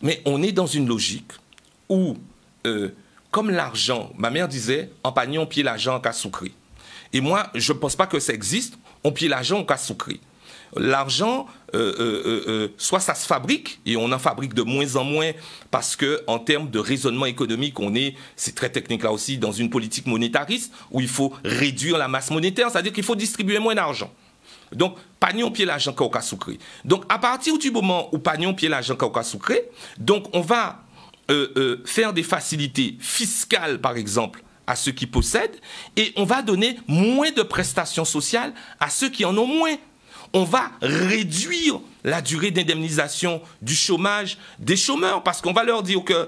Mais on est dans une logique où... comme l'argent, ma mère disait, en panier, on pied l'argent en cas sucré. Et moi, je ne pense pas que ça existe, on pied l'argent en cas sucré. L'argent, soit ça se fabrique, et on en fabrique de moins en moins, parce qu'en termes de raisonnement économique, c'est très technique là aussi, dans une politique monétariste, où il faut réduire la masse monétaire, c'est-à-dire qu'il faut distribuer moins d'argent. Donc, pagnon pied l'argent au cas sucré. Donc, à partir du moment où pagnon pied l'argent au cas sucré, donc on va... faire des facilités fiscales, par exemple, à ceux qui possèdent, et on va donner moins de prestations sociales à ceux qui en ont moins. On va réduire la durée d'indemnisation du chômage des chômeurs, parce qu'on va leur dire que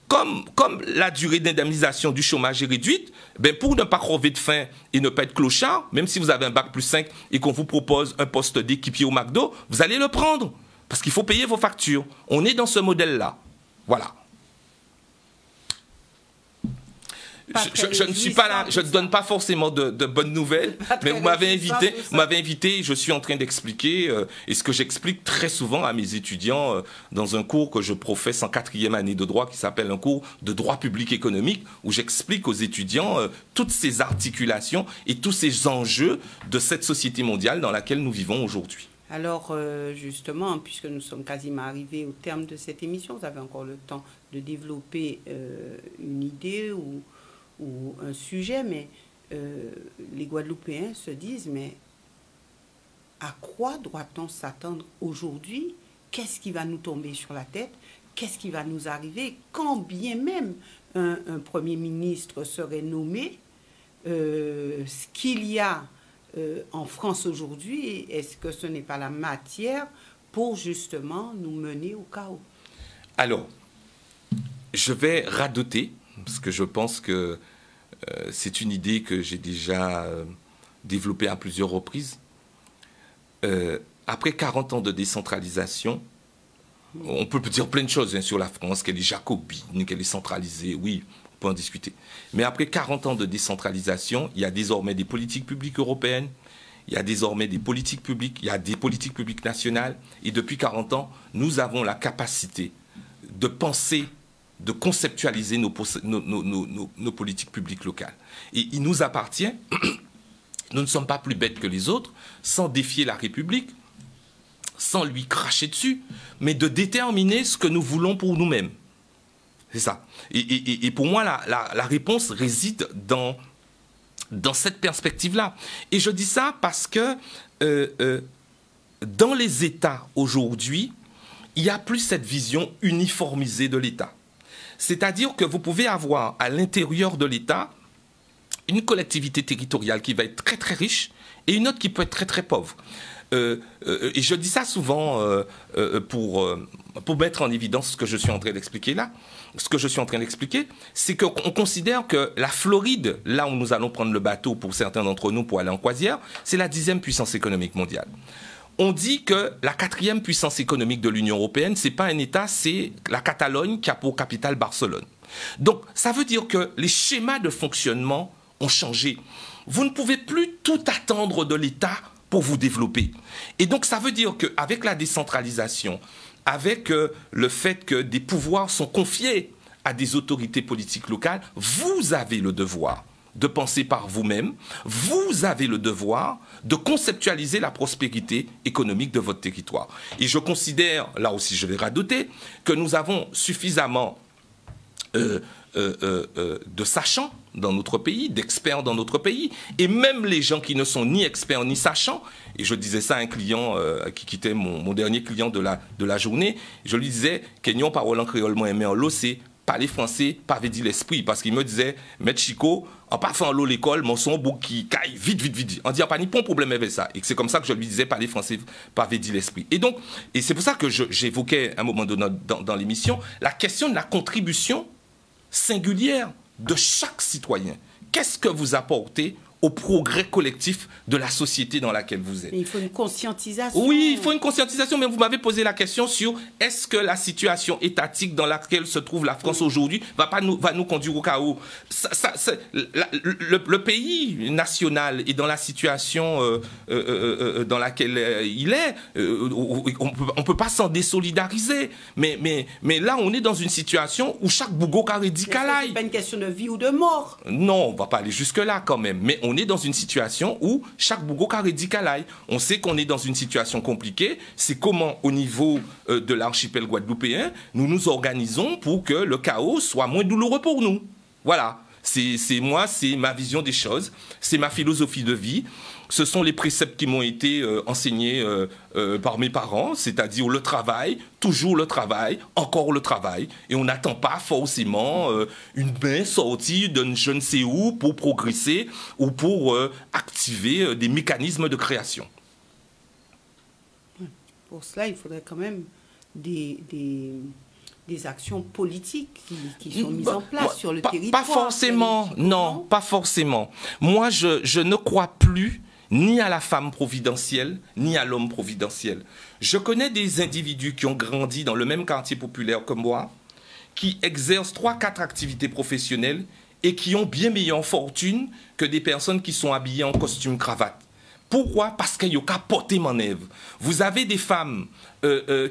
comme la durée d'indemnisation du chômage est réduite, pour ne pas crever de faim et ne pas être clochard, même si vous avez un bac+5 et qu'on vous propose un poste d'équipier au McDo, vous allez le prendre, parce qu'il faut payer vos factures. On est dans ce modèle-là. Voilà. Je ne suis pas là, je ne donne pas forcément de bonnes nouvelles, mais vous m'avez invité, je suis en train d'expliquer, et ce que j'explique très souvent à mes étudiants dans un cours que je professe en 4e année de droit, qui s'appelle un cours de droit public économique, où j'explique aux étudiants toutes ces articulations et tous ces enjeux de cette société mondiale dans laquelle nous vivons aujourd'hui. Alors, justement, puisque nous sommes quasiment arrivés au terme de cette émission, vous avez encore le temps de développer une idée ou un sujet, mais les Guadeloupéens se disent, mais à quoi doit-on s'attendre aujourd'hui? Qu'est-ce qui va nous tomber sur la tête? Qu'est-ce qui va nous arriver? Quand bien même un Premier ministre serait nommé, ce qu'il y a en France aujourd'hui, est-ce que ce n'est pas la matière pour justement nous mener au chaos? Alors, je vais radoter, parce que je pense que c'est une idée que j'ai déjà développée à plusieurs reprises. Après 40 ans de décentralisation, on peut dire plein de choses sur la France, qu'elle est jacobine, qu'elle est centralisée, oui, on peut en discuter. Mais après 40 ans de décentralisation, il y a désormais des politiques publiques européennes, il y a désormais des politiques publiques, il y a des politiques publiques nationales, et depuis 40 ans, nous avons la capacité de penser, de conceptualiser nos politiques publiques locales. Et il nous appartient, nous ne sommes pas plus bêtes que les autres, sans défier la République, sans lui cracher dessus, mais de déterminer ce que nous voulons pour nous-mêmes. C'est ça. Et pour moi, la réponse réside dans cette perspective-là. Et je dis ça parce que dans les États aujourd'hui, il n'y a plus cette vision uniformisée de l'État. C'est-à-dire que vous pouvez avoir à l'intérieur de l'État une collectivité territoriale qui va être très très riche et une autre qui peut être très très pauvre. Et je dis ça souvent pour mettre en évidence ce que je suis en train d'expliquer là. Ce que je suis en train d'expliquer, c'est qu'on considère que la Floride, là où nous allons prendre le bateau pour certains d'entre nous pour aller en croisière, c'est la 10e puissance économique mondiale. On dit que la 4e puissance économique de l'Union européenne, ce n'est pas un État, c'est la Catalogne qui a pour capitale Barcelone. Donc, ça veut dire que les schémas de fonctionnement ont changé. Vous ne pouvez plus tout attendre de l'État pour vous développer. Et donc, ça veut dire qu'avec la décentralisation, avec le fait que des pouvoirs sont confiés à des autorités politiques locales, vous avez le devoir de penser par vous-même, vous avez le devoir de conceptualiser la prospérité économique de votre territoire. Et je considère, là aussi je vais radoter, que nous avons suffisamment de sachants dans notre pays, d'experts dans notre pays, et même les gens qui ne sont ni experts ni sachants, et je disais ça à un client qui était mon dernier client de la journée, je lui disais, Kenyon parole en créole, moi aimé en l'eau, c'est parler français, pas veut dire l'esprit, parce qu'il me disait, Maître Chico, en pas fait en l'eau l'école, mon son bouc qui caille vite, vite, vite. On dit, pas ni pas de problème avec ça. Et c'est comme ça que je lui disais, parler français, pas veut dire l'esprit. Et donc, et c'est pour ça que j'évoquais à un moment donné dans l'émission, la question de la contribution singulière de chaque citoyen. Qu'est-ce que vous apportez au progrès collectif de la société dans laquelle vous êtes. Mais il faut une conscientisation. Oui, il faut une conscientisation, mais vous m'avez posé la question sur est-ce que la situation étatique dans laquelle se trouve la France aujourd'hui va nous conduire au chaos. Le pays national est dans la situation dans laquelle il est. On ne peut pas s'en désolidariser. Mais là, on est dans une situation où chaque bougot carré dit calaille. Ce n'est pas une question de vie ou de mort. Non, on ne va pas aller jusque-là quand même. Mais on est dans une situation où chaque bougot carré dit calaille. On sait qu'on est dans une situation compliquée. C'est comment, au niveau de l'archipel guadeloupéen, nous nous organisons pour que le chaos soit moins douloureux pour nous. Voilà. C'est ma vision des choses. C'est ma philosophie de vie. Ce sont les préceptes qui m'ont été enseignés par mes parents, c'est-à-dire le travail, toujours le travail, encore le travail. Et on n'attend pas forcément une main sortie de je ne sais où pour progresser ou pour activer des mécanismes de création. Pour cela, il faudrait quand même des actions politiques qui sont mises en place sur le territoire. Pas forcément, non, pas forcément. Moi, je ne crois plus ni à la femme providentielle, ni à l'homme providentiel. Je connais des individus qui ont grandi dans le même quartier populaire que moi, qui exercent 3-4 activités professionnelles et qui ont bien meilleure fortune que des personnes qui sont habillées en costume cravate. Pourquoi? Parce qu'il y a qu'à porter mon œuvre. Vous avez des femmes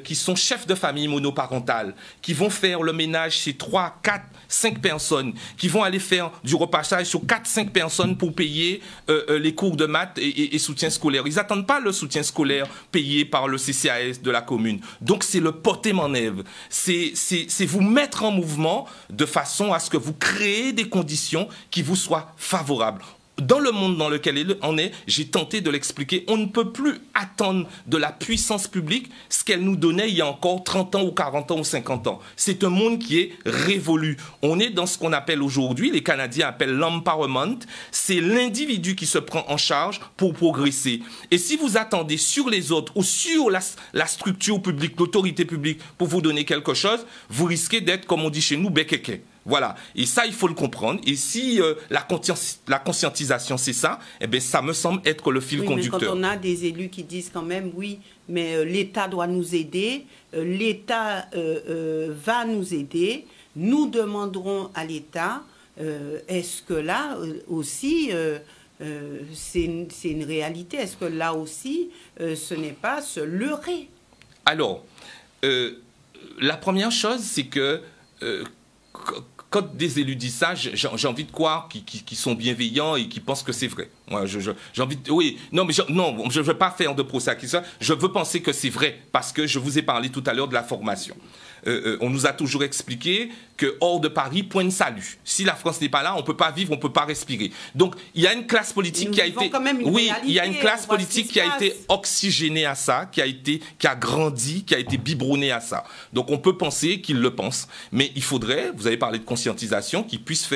qui sont chefs de famille monoparentales, qui vont faire le ménage chez 3, 4, 5 personnes, qui vont aller faire du repassage sur 4, 5 personnes pour payer les cours de maths et soutien scolaire. Ils n'attendent pas le soutien scolaire payé par le CCAS de la commune. Donc c'est le porter mon œuvre. C'est vous mettre en mouvement de façon à ce que vous créez des conditions qui vous soient favorables. Dans le monde dans lequel on est, j'ai tenté de l'expliquer, on ne peut plus attendre de la puissance publique ce qu'elle nous donnait il y a encore 30 ans ou 40 ans ou 50 ans. C'est un monde qui est révolu. On est dans ce qu'on appelle aujourd'hui, les Canadiens appellent l'empowerment, c'est l'individu qui se prend en charge pour progresser. Et si vous attendez sur les autres ou sur la structure publique, l'autorité publique pour vous donner quelque chose, vous risquez d'être, comme on dit chez nous, békéké. Voilà, et ça, il faut le comprendre. Et si la conscientisation, c'est ça, eh bien, ça me semble être le fil conducteur. Mais quand on a des élus qui disent quand même, oui, mais l'État doit nous aider, l'État va nous aider, nous demanderons à l'État, est-ce que là aussi, c'est une réalité? Est-ce que là aussi, ce n'est pas se leurrer? Alors, la première chose, c'est que quand des élus disent ça, j'ai envie de croire qu'ils sont bienveillants et qu'ils pensent que c'est vrai. Moi, j'ai envie de... Oui, non, mais je ne veux pas faire de procès à qui ça. Je veux penser que c'est vrai, parce que je vous ai parlé tout à l'heure de la formation. On nous a toujours expliqué que hors de Paris, point de salut. Si la France n'est pas là, on ne peut pas vivre, on ne peut pas respirer. Donc, il y a une classe politique qui a été... Oui, il y a une classe politique qui a été oxygénée à ça, qui a grandi, qui a été biberonnée à ça. Donc, on peut penser qu'ils le pensent. Mais il faudrait, vous avez parlé de conscientisation, qu'ils puissent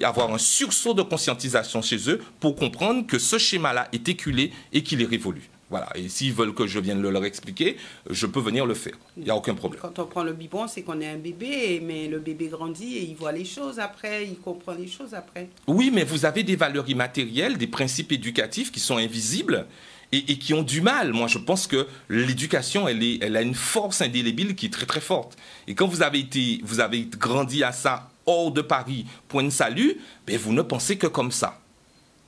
avoir un sursaut de conscientisation chez eux pour comprendre que ce schéma-là est éculé et qu'il est révolu. Voilà, et s'ils veulent que je vienne leur expliquer, je peux venir le faire. Il n'y a aucun problème. Quand on prend le biberon, c'est qu'on est un bébé, mais le bébé grandit et il voit les choses après, il comprend les choses après. Oui, mais vous avez des valeurs immatérielles, des principes éducatifs qui sont invisibles et qui ont du mal. Moi, je pense que l'éducation, elle a une force indélébile qui est très très forte. Et quand vous avez grandi à ça, hors de Paris, point de salut, ben vous ne pensez que comme ça.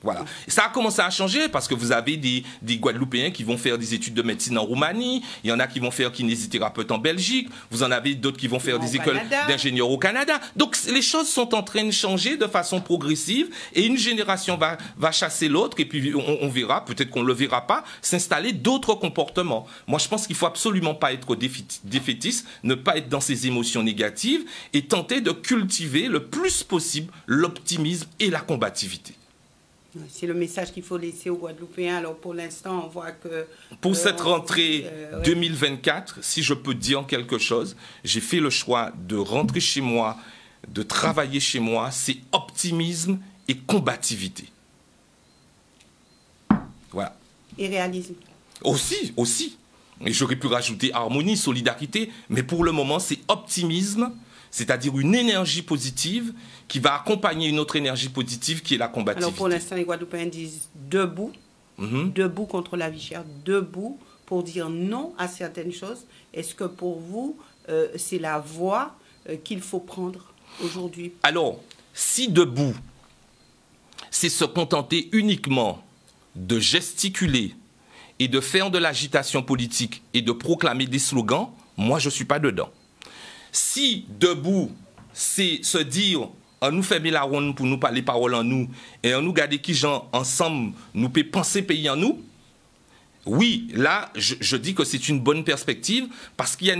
Voilà. Ça a commencé à changer parce que vous avez des Guadeloupéens qui vont faire des études de médecine en Roumanie, il y en a qui vont faire kinésithérapeute en Belgique, vous en avez d'autres qui vont faire des écoles d'ingénieurs au Canada. Donc les choses sont en train de changer de façon progressive et une génération va chasser l'autre et puis on verra, peut-être qu'on ne le verra pas, s'installer d'autres comportements. Moi je pense qu'il ne faut absolument pas être défaitiste, ne pas être dans ses émotions négatives et tenter de cultiver le plus possible l'optimisme et la combativité. C'est le message qu'il faut laisser aux Guadeloupéens. Alors pour l'instant, on voit que... Pour cette rentrée 2024, si je peux dire quelque chose, j'ai fait le choix de rentrer chez moi, de travailler chez moi, c'est optimisme et combativité. Voilà. Et réalisme. Aussi. Et j'aurais pu rajouter harmonie, solidarité, mais pour le moment, c'est optimisme, c'est-à-dire une énergie positive qui va accompagner une autre énergie positive qui est la combativité. Alors pour l'instant, les Guadeloupéens disent debout, debout contre la vie chère, debout pour dire non à certaines choses. Est-ce que pour vous, c'est la voie qu'il faut prendre aujourd'hui? Alors, si debout, c'est se contenter uniquement de gesticuler et de faire de l'agitation politique et de proclamer des slogans, moi je ne suis pas dedans. Si debout, c'est se dire, on nous fait la ronde pour nous parler parole en nous, et on nous garde qui gens ensemble, nous peut penser pays en nous, oui, là, je dis que c'est une bonne perspective, parce qu'il y a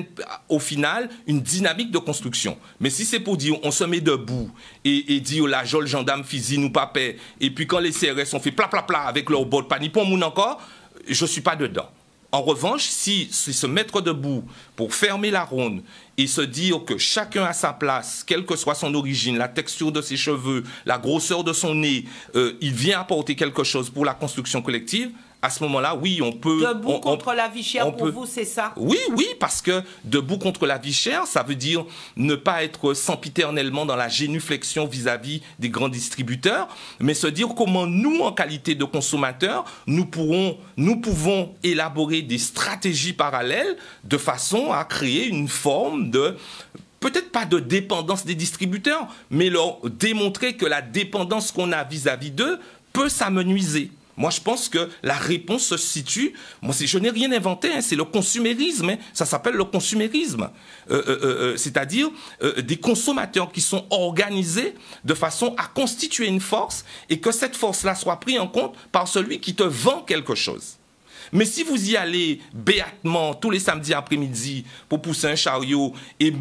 au final une dynamique de construction. Mais si c'est pour dire, on se met debout, et dire, la jole gendarme physique nous pas paix, et puis quand les CRS ont fait pla pla pla avec leur bord panique pour moun encore, je ne suis pas dedans. En revanche, si se mettre debout pour fermer la ronde et se dire que chacun a sa place, quelle que soit son origine, la texture de ses cheveux, la grosseur de son nez, il vient apporter quelque chose pour la construction collective, à ce moment-là, oui, on peut... Debout contre la vie chère, pour vous, c'est ça? Oui, parce que debout contre la vie chère, ça veut dire ne pas être sempiternellement dans la génuflexion vis-à-vis des grands distributeurs, mais se dire comment nous, en qualité de consommateurs, nous pouvons élaborer des stratégies parallèles de façon à créer une forme de... peut-être pas de dépendance des distributeurs, mais leur démontrer que la dépendance qu'on a vis-à-vis d'eux peut s'amenuiser. Moi, je pense que la réponse se situe... Moi, je n'ai rien inventé, hein, c'est le consumérisme. Hein, ça s'appelle le consumérisme. C'est-à-dire des consommateurs qui sont organisés de façon à constituer une force et que cette force-là soit prise en compte par celui qui te vend quelque chose. Mais si vous y allez béatement tous les samedis après-midi pour pousser un chariot et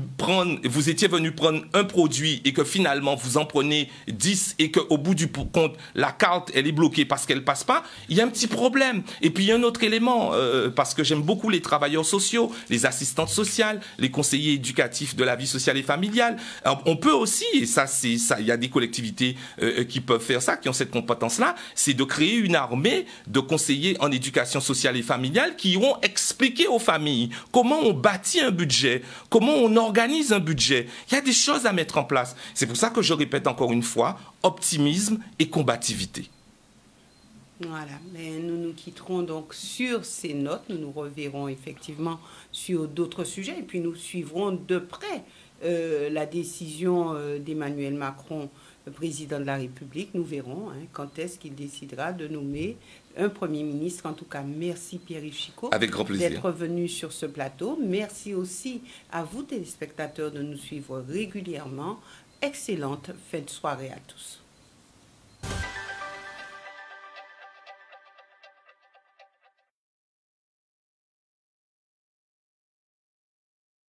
vous étiez venu prendre un produit et que finalement vous en prenez 10 et qu'au bout du compte, la carte elle est bloquée parce qu'elle ne passe pas, il y a un petit problème. Et puis il y a un autre élément, parce que j'aime beaucoup les travailleurs sociaux, les assistantes sociales, les conseillers éducatifs de la vie sociale et familiale. Alors, on peut aussi, et ça, il y a des collectivités qui peuvent faire ça, qui ont cette compétence-là, c'est de créer une armée de conseillers en éducation sociale et familiales qui iront expliquer aux familles comment on bâtit un budget, comment on organise un budget. Il y a des choses à mettre en place. C'est pour ça que je répète encore une fois, optimisme et combativité. Voilà, mais nous nous quitterons donc sur ces notes, nous nous reverrons effectivement sur d'autres sujets et puis nous suivrons de près la décision d'Emmanuel Macron, président de la République. Nous verrons quand est-ce qu'il décidera de nommer un Premier ministre. En tout cas, merci Pierre-Yves Chicot. Avec grand plaisir. D'être venu sur ce plateau. Merci aussi à vous, téléspectateurs, de nous suivre régulièrement. excellente fin de soirée à tous.